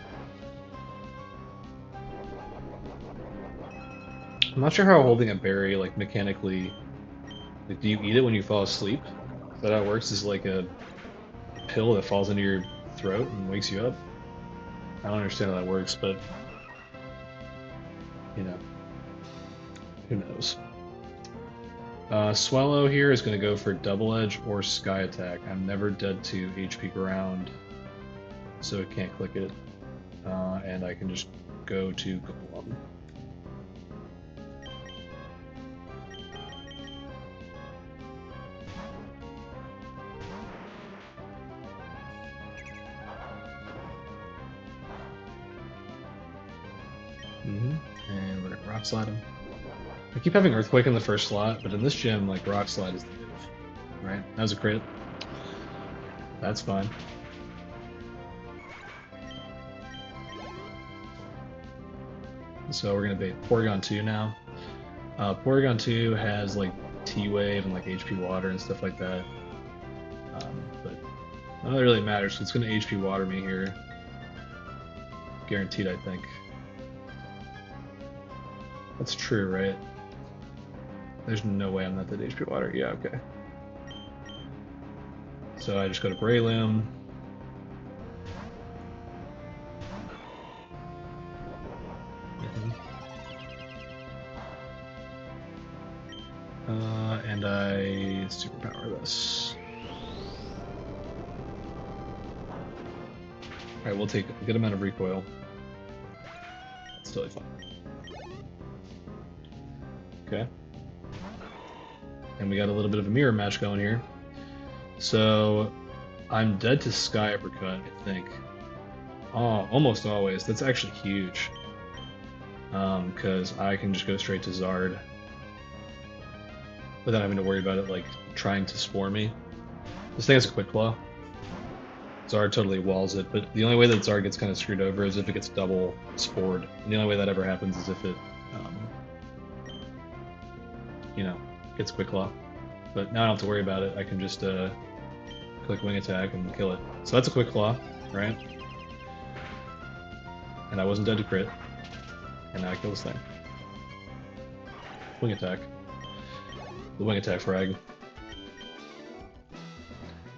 I'm not sure how holding a berry, like, mechanically... Like, do you eat it when you fall asleep? Is that how it works? Is it like a pill that falls into your throat and wakes you up? I don't understand how that works, but... You know. Who knows? Swallow here is going to go for Double Edge or Sky Attack. I'm never dead to HP Ground, so it can't click it. And I can just go to Golem. And we're gonna Rock Slide him. I keep having Earthquake in the first slot, but in this gym, like, Rock Slide is the move. Right? That was a crit. That's fine. So we're gonna bait Porygon 2 now. Porygon 2 has like T-Wave and like HP Water and stuff like that. But none of that really matters, so it's gonna HP Water me here. Guaranteed, I think. That's true, right? There's no way I'm not that HP Water. Yeah, okay. So I just go to Breloom. And I superpower this. Alright, we'll take a good amount of recoil. That's totally fine. Okay. And we got a little bit of a mirror match going here. So I'm dead to Sky Uppercut, I think. Oh, almost always. That's actually huge. Because I can just go straight to Zard without having to worry about it, like, trying to Spore me. This thing has a Quick Claw. Zard totally walls it, but the only way that Zard gets kind of screwed over is if it gets double Spored. And the only way that ever happens is if it, you know, gets Quick Claw. But now I don't have to worry about it. I can just click Wing Attack and kill it. So that's a Quick Claw, right? And I wasn't dead to crit. And now I kill this thing. Wing Attack. The Wing Attack frag.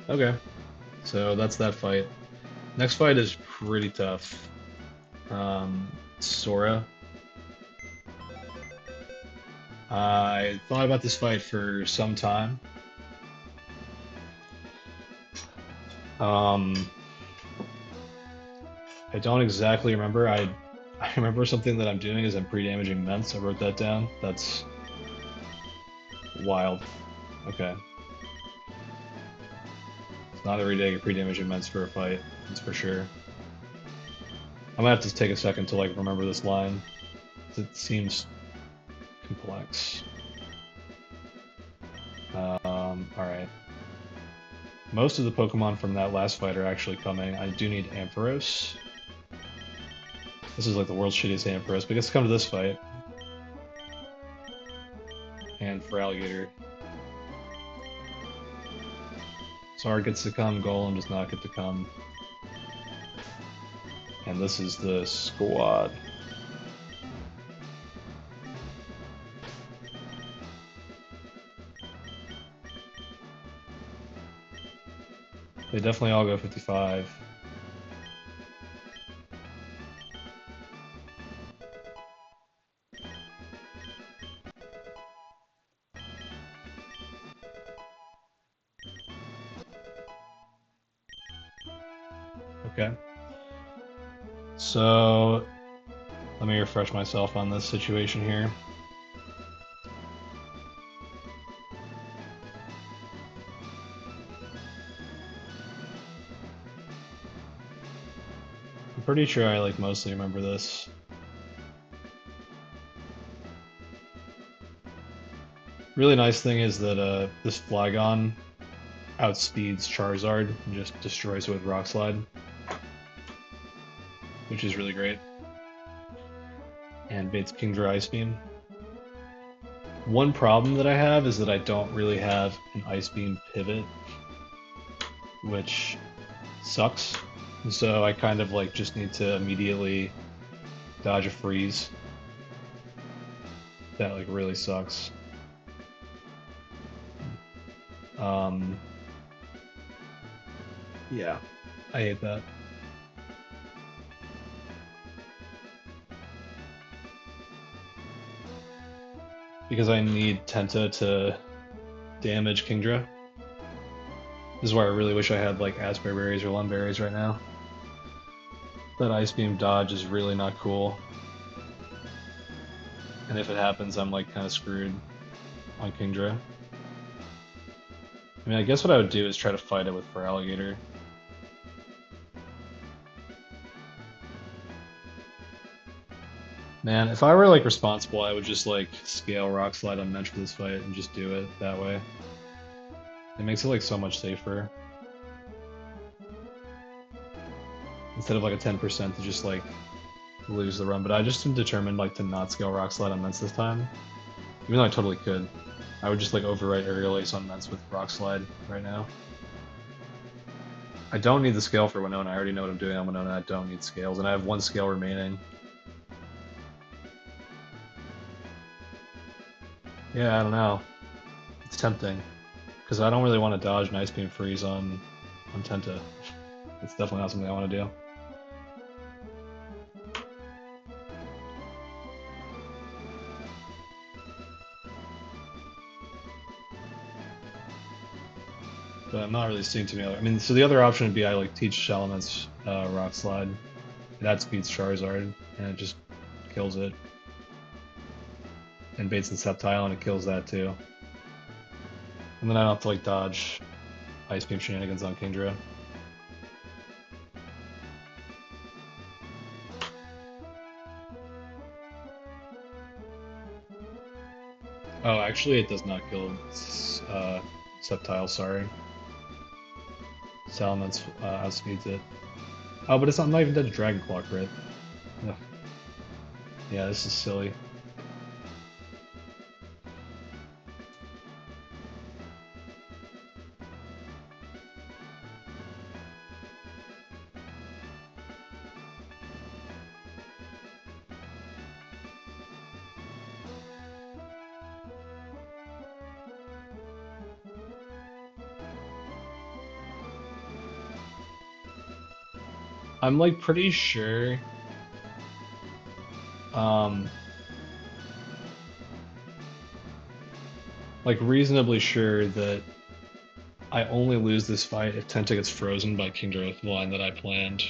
Okay. So that's that fight. Next fight is pretty tough. Sora. I thought about this fight for some time. I don't exactly remember. I remember something that I'm doing is I'm pre-damaging Ments. I wrote that down. That's wild. Okay. It's not every day you're pre-damaging Ments for a fight. That's for sure. I'm gonna have to take a second to like remember this line. It seems complex. Alright. Most of the Pokemon from that last fight are actually coming. I do need Ampharos. This is like the world's shittiest Ampharos, but it gets to come to this fight. And for Alligator. Zard gets to come, Golem does not get to come. And this is the squad. They definitely all go 55. Okay. So let me refresh myself on this situation here. I'm pretty sure I like mostly remember this. Really nice thing is that this Flygon outspeeds Charizard and just destroys it with Rock Slide, which is really great. And baits Kingdra Ice Beam. One problem that I have is that I don't really have an Ice Beam pivot, which sucks. So I kind of like just need to immediately dodge a freeze. That like really sucks. Um, yeah, I hate that. Because I need Tenta to damage Kingdra. This is why I really wish I had like Asper Berries or Lum Berries right now. That Ice Beam dodge is really not cool. And if it happens, I'm like kind of screwed on Kingdra. I mean, I guess what I would do is try to fight it with Feraligatr. Man, if I were like responsible, I would just like scale Rock Slide on Mensch for this fight and just do it that way. It makes it like so much safer. Instead of like a 10% to just like lose the run. But I just am determined like to not scale Rock Slide on Mence this time. Even though I totally could. I would just like overwrite Aerial Ace on Mence with Rock Slide right now. I don't need the scale for Winona. I already know what I'm doing on Winona. I don't need scales, and I have one scale remaining. Yeah, I don't know. It's tempting. Because I don't really want to dodge an Ice Beam Freeze on Tenta. It's definitely not something I want to do. But I'm not really seeing too many other. I mean, so the other option would be I like teach Salamence Rock Slide. It outspeeds Charizard, and it just kills it. And baits and Sceptile, and it kills that too. And then I don't have to like dodge Ice Beam shenanigans on Kingdra. Oh, actually, it does not kill Sceptile, sorry. Salamence outspeeds it. Oh, but it's not even dead to Dragon Claw crit. Ugh. Yeah, this is silly. I'm like pretty sure um like reasonably sure that I only lose this fight if Tenta gets frozen by Kingdra with the line that I planned.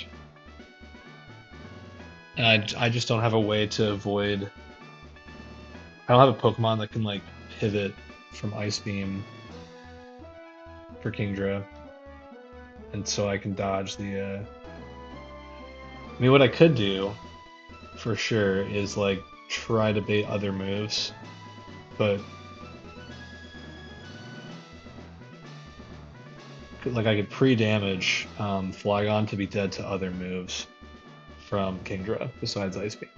And I just don't have a way to avoid. I don't have a Pokemon that can like pivot from Ice Beam for Kingdra, and so I can dodge the. I mean, what I could do, for sure, is like try to bait other moves, but like I could pre-damage Flygon to be dead to other moves from Kingdra besides Ice Beam.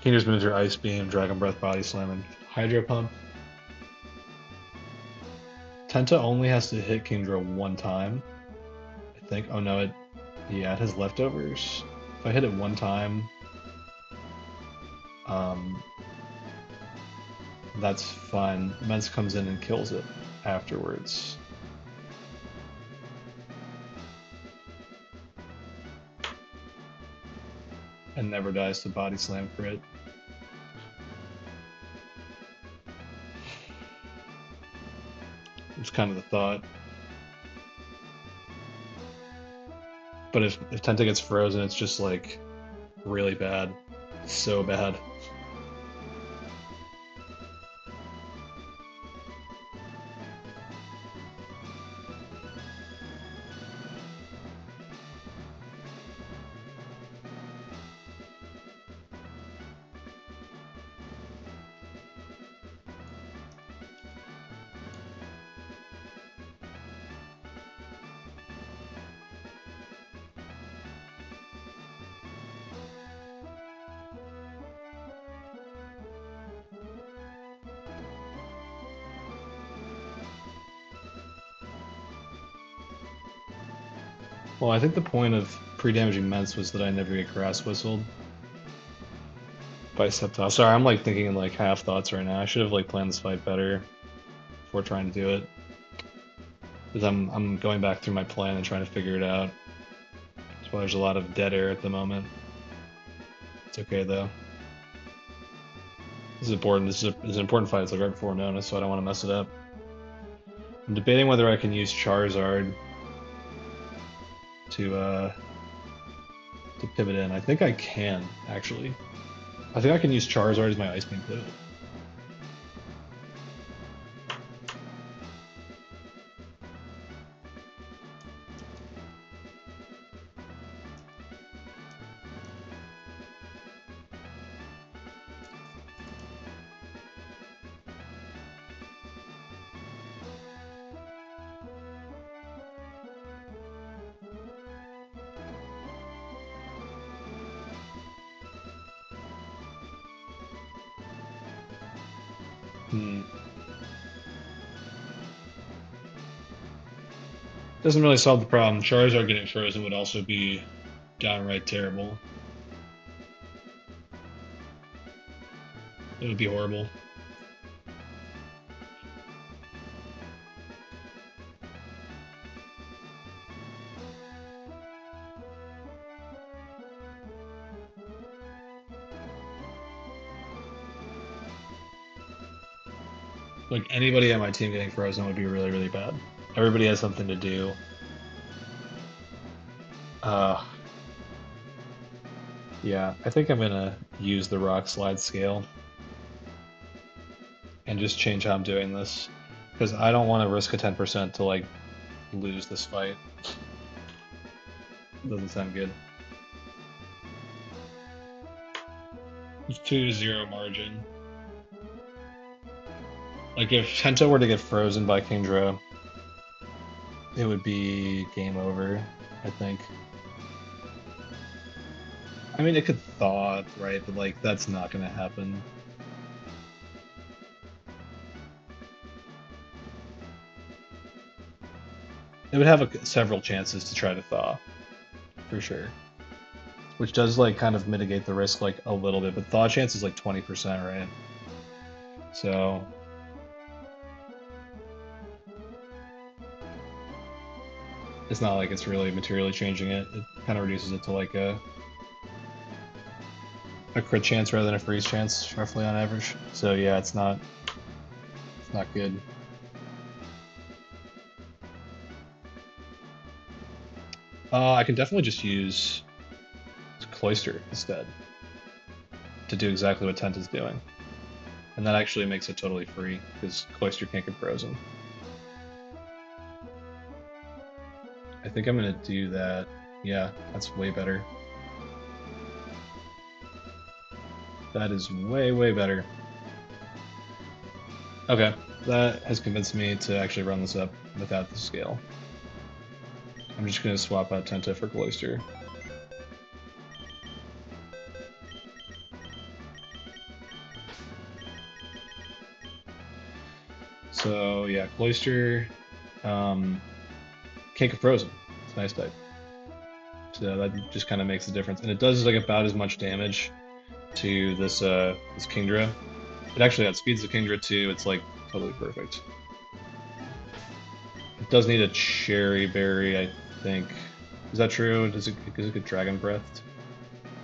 Kingdra's moves are Ice Beam, Dragon Breath, Body Slam, and Hydro Pump. Tenta only has to hit Kingdra one time, I think. Oh no, yeah, it has leftovers. If I hit it one time, um, that's fine. Mence comes in and kills it afterwards. And never dies to Body Slam crit. It's kind of the thought. But if Tenta gets frozen, it's just like really bad. So bad. Well, I think the point of pre-damaging Ments was that I never get grass whistled by Sceptile. Sorry, I'm like thinking in like half thoughts right now. I should have like planned this fight better before trying to do it. Because I'm going back through my plan and trying to figure it out. That's why there's a lot of dead air at the moment. It's okay though. This is important. This is an important fight. It's like right before Winona, so I don't want to mess it up. I'm debating whether I can use Charizard to pivot in. I think I can actually. I think I can use Charizard as my Ice Beam pivot. Doesn't really solve the problem. Charizard getting frozen would also be downright terrible. It would be horrible. Like anybody on my team getting frozen would be really, really bad. Everybody has something to do. Yeah, I think I'm gonna use the Rock Slide scale and just change how I'm doing this because I don't want to risk a 10% to like lose this fight. Doesn't sound good. It's 2-0 margin. Like if Tenta were to get frozen by Kingdra, it would be game over, I think. I mean, it could thaw, right? But like that's not gonna happen. It would have several chances to try to thaw, for sure. Which does like kind of mitigate the risk like a little bit, but thaw chance is like 20%, right? So it's not like it's really materially changing it. It kind of reduces it to like a crit chance rather than a freeze chance, roughly on average. So yeah, it's not good. I can definitely just use Cloister instead to do exactly what Tent is doing. And that actually makes it totally free, because Cloister can't get frozen. I think I'm gonna do that. Yeah, that's way better. That is way, way better. Okay, that has convinced me to actually run this up without the scale. I'm just gonna swap out Tenta for Cloister. So yeah, Cloister can't get frozen. It's a nice type. So that just kind of makes the difference. And it does like about as much damage to this Kingdra. It actually outspeeds the Kingdra too. It's like totally perfect. It does need a Cherry Berry, I think. Is that true? Does it get Dragon Breathed?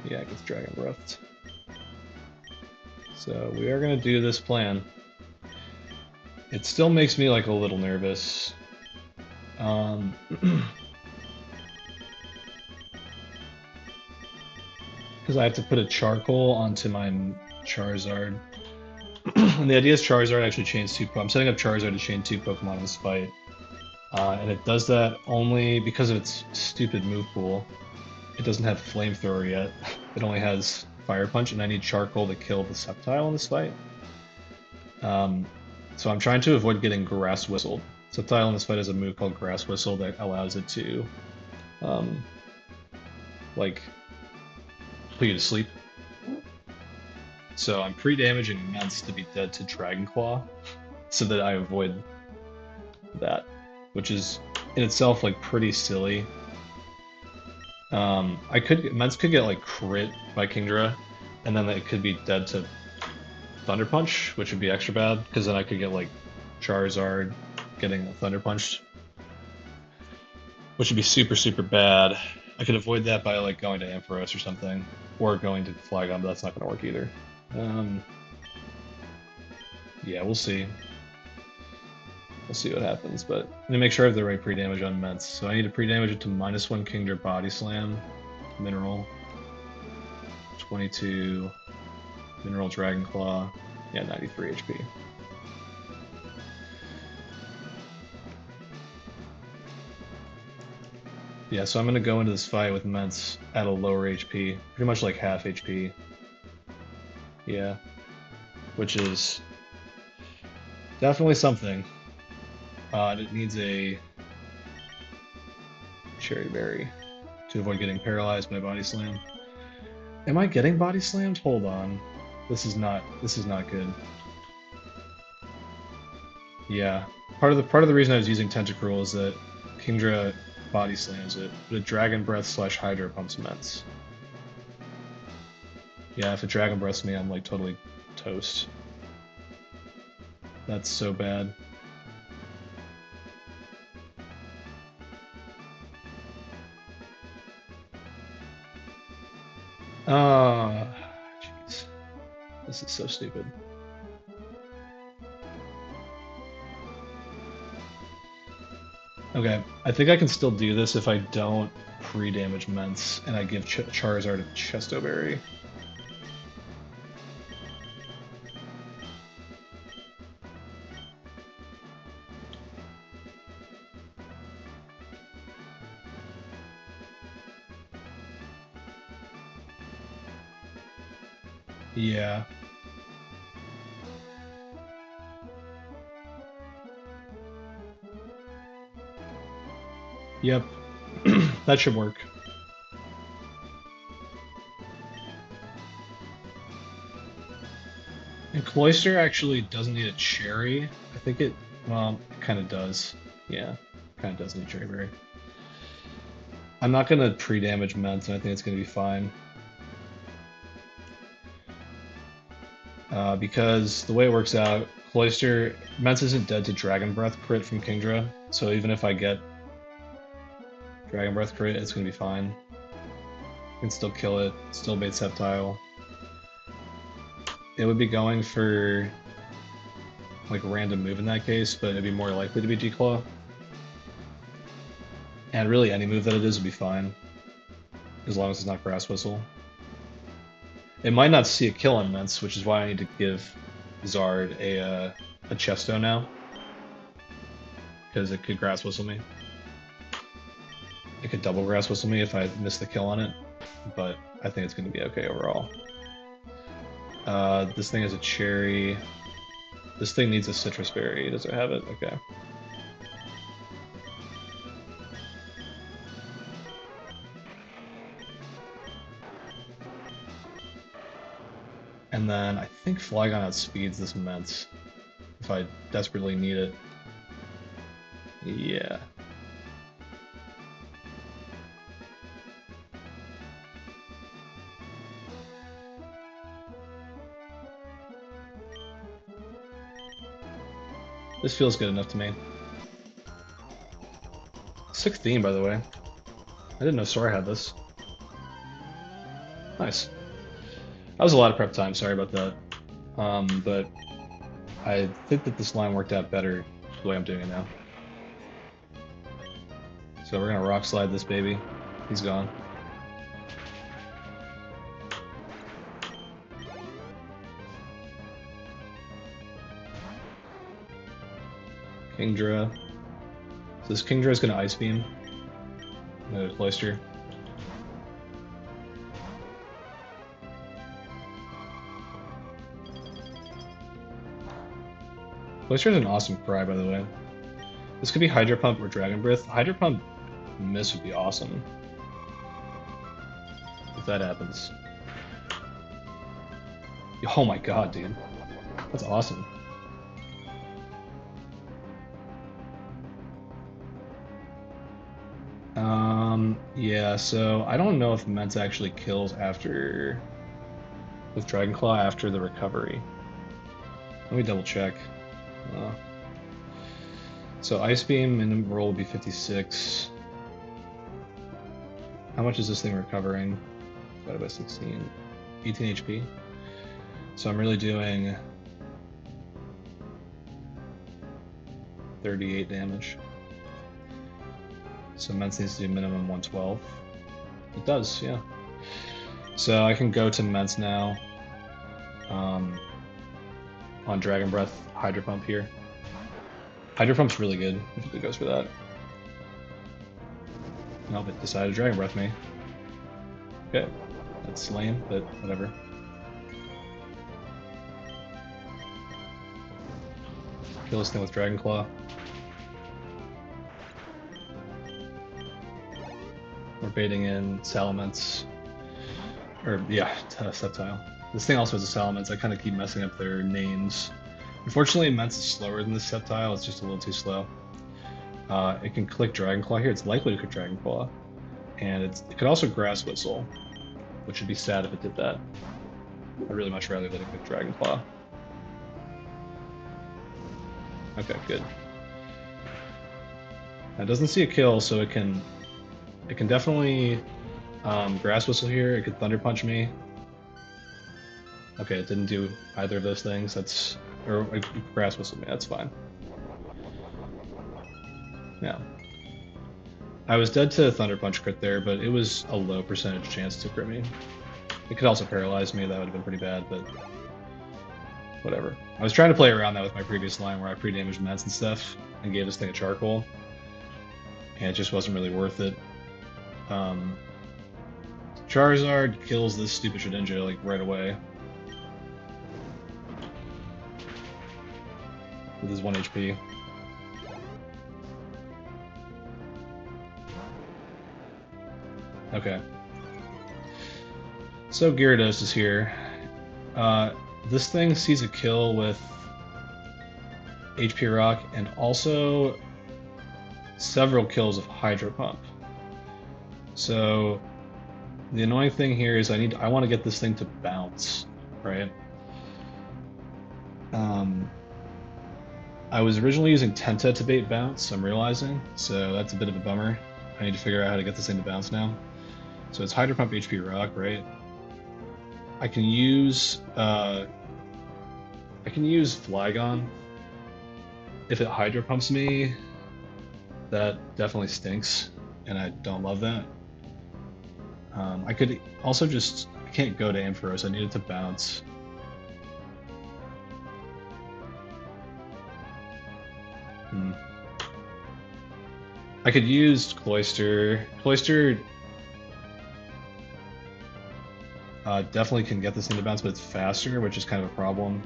Yeah, it gets Dragon Breathed. So we are gonna do this plan. It still makes me like a little nervous. because I have to put a charcoal onto my Charizard. And the idea is Charizard actually chains two. I'm setting up Charizard to chain two Pokemon in this fight, and it does that only because of its stupid move pool. It doesn't have Flamethrower yet. It only has Fire Punch, and I need Charcoal to kill the Sceptile in this fight. So I'm trying to avoid getting Grass Whistled. Sceptile in this fight has a move called Grass Whistle that allows it to, like, put you to sleep. So I'm pre-damaging Immense to be dead to Dragon Claw, so that I avoid that, which is in itself like pretty silly. Immense could get like crit by Kingdra, and then it could be dead to Thunder Punch, which would be extra bad, because then I could get like Charizard getting a Thunder Punch, which would be super, super bad. I could avoid that by like going to Ampharos or something, or going to Flygon, but that's not going to work either. Yeah, we'll see. We'll see what happens, but I'm gonna make sure I have the right pre-damage on Immense. So I need to pre-damage it to -1 Kingdra Body Slam, Mineral, 22, Mineral Dragon Claw, yeah, 93 HP. Yeah, so I'm gonna go into this fight with Immense at a lower HP, pretty much like half HP. Yeah, which is definitely something. It needs a Cherry Berry to avoid getting paralyzed by Body Slam. Am I getting Body Slammed? Hold on. This is not good. Yeah. Part of the reason I was using Tentacruel is that Kingdra Body Slams it, but a Dragon Breath / Hydro Pumps Immense. Yeah, if it Dragon Breaths me, I'm like totally toast. That's so bad. Ah, jeez. This is so stupid. Okay, I think I can still do this if I don't pre-damage Mence and I give Charizard a Chesto Berry. Yeah. Yep. That should work. And Cloyster actually doesn't need a cherry. I think it, well, it kind of does. Yeah, kind of does need a cherry berry. I'm not going to pre-damage Mence, and I think it's going to be fine. Because the way it works out, Cloyster, Mence isn't dead to Dragon Breath crit from Kingdra, so even if I get Dragon Breath crit, it's going to be fine. I can still kill it, still bait Sceptile. It would be going for like random move in that case, but it'd be more likely to be G-Claw. And really any move that it is would be fine, as long as it's not Grass Whistle. It might not see a kill on Mence, which is why I need to give Zard a Chesto now, because it could Grass Whistle me. It could double Grass Whistle me if I miss the kill on it, but I think it's going to be okay overall. This thing has a cherry. This thing needs a citrus berry. Does it have it? Okay. And then I think Flygon outspeeds this Mence if I desperately need it. Yeah. This feels good enough to me. 16, by the way. I didn't know Sora had this. Nice. That was a lot of prep time, sorry about that. But I think that this line worked out better the way I'm doing it now. So we're gonna Rock Slide this baby. He's gone. Kingdra. So this Kingdra is going to Ice Beam. Cloister. Cloister is an awesome cry, by the way. This could be Hydro Pump or Dragon Breath. Hydro Pump miss would be awesome. If that happens. Oh my god, dude. That's awesome. Yeah, so I don't know if Ments actually kills after with Dragon Claw after the recovery. Let me double check. So Ice Beam minimum roll would be 56. How much is this thing recovering? Divided by 16. 18 HP. So I'm really doing 38 damage. So Ments needs to do minimum 112. It does, yeah. So I can go to Ments now. On Dragon Breath, Hydro Pump here. Hydro Pump's really good if it goes for that. Nope, it decided to Dragon Breath me. Okay, that's lame, but whatever. Kill this thing with Dragon Claw. We're baiting in Salamence. Or, yeah, Sceptile. This thing also has a Salamence. I kind of keep messing up their names. Unfortunately, Ments is slower than the Sceptile. It's just a little too slow. It can click Dragon Claw here. It's likely to click Dragon Claw. And it could also Grass Whistle, which would be sad if it did that. I'd really much rather let it click Dragon Claw. Okay, good. Now, it doesn't see a kill, so it can definitely Grass Whistle here. It could Thunder Punch me. Okay, it didn't do either of those things. Or Grass Whistle me. That's fine. Yeah. I was dead to Thunder Punch crit there, but it was a low percentage chance to crit me. It could also paralyze me. That would have been pretty bad, but whatever. I was trying to play around that with my previous line where I pre-damaged Ments and stuff and gave this thing a charcoal, and it just wasn't really worth it. Charizard kills this stupid Shedinja like right away with his 1 HP. Okay. So Gyarados is here. This thing sees a kill with HP Rock and also several kills of Hydro Pump. So the annoying thing here is I want to get this thing to bounce, right? I was originally using Tenta to bait bounce, I'm realizing, so that's a bit of a bummer. I need to figure out how to get this thing to bounce now. So it's Hydro Pump HP Rock, right? I can use Flygon. If it Hydro Pumps me, that definitely stinks, and I don't love that. I could also I can't go to Ampharos, I need it to bounce. I could use Cloister. Cloister definitely can get this thing to bounce, but it's faster, which is kind of a problem.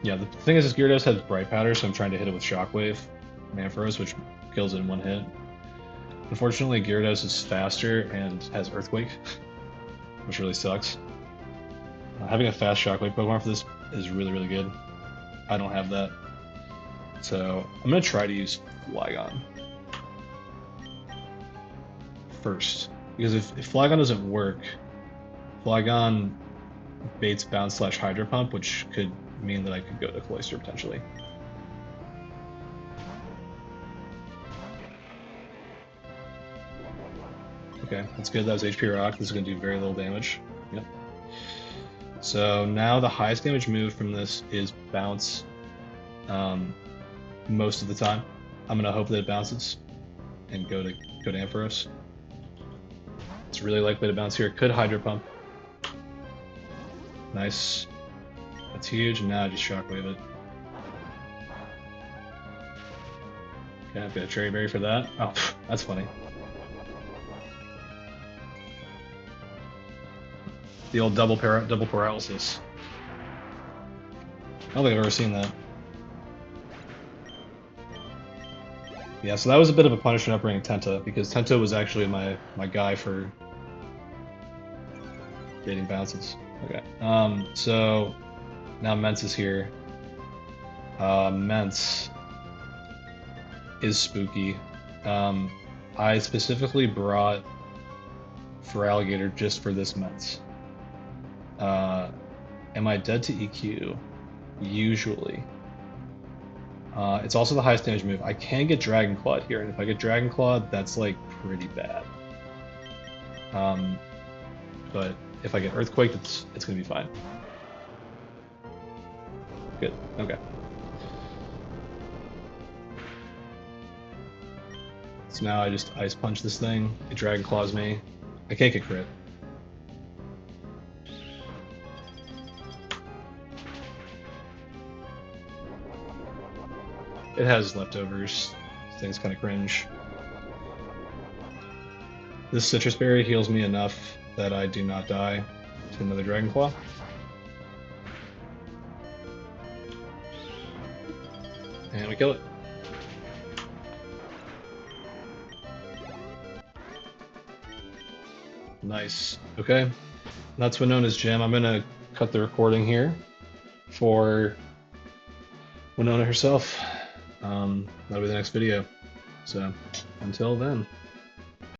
Yeah, the thing is Gyarados has Bright Powder, so I'm trying to hit it with Shockwave Ampharos, which kills it in one hit. Unfortunately, Gyarados is faster and has Earthquake, which really sucks. Having a fast Shockwave Pokemon for this is really, really good. I don't have that. So I'm going to try to use Flygon first. Because if Flygon doesn't work, Flygon baits Bounce / Hydro Pump, which could mean that I could go to Cloister potentially. Okay, that's good. That was HP Rock. This is going to do very little damage. Yep. So now the highest damage move from this is Bounce most of the time. I'm going to hope that it bounces and go to Ampharos. It's really likely to bounce here. It could Hydro Pump. Nice. That's huge, and now I just shockwave it. Okay, I've got a cherry berry for that. Oh, that's funny. The old double paralysis. I don't think I've ever seen that. Yeah, so that was a bit of a punishment upbringing Tenta, because Tenta was actually my guy for dating bounces. Okay. So now Mence is here. Mence is spooky. I specifically brought for Alligator just for this Mence. Am I dead to EQ? Usually. It's also the highest damage move. I can get Dragon Clawed here, and if I get Dragon Clawed, that's like pretty bad. But if I get Earthquake, it's gonna be fine. Good. Okay. So now I just Ice Punch this thing. It Dragon Claws me. I can't get crit. It has leftovers. This thing's kind of cringe. This Citrus Berry heals me enough that I do not die to another Dragon Claw. And we kill it. Nice. Okay. That's Winona's gem. I'm gonna cut the recording here for Winona herself. That'll be the next video. So until then.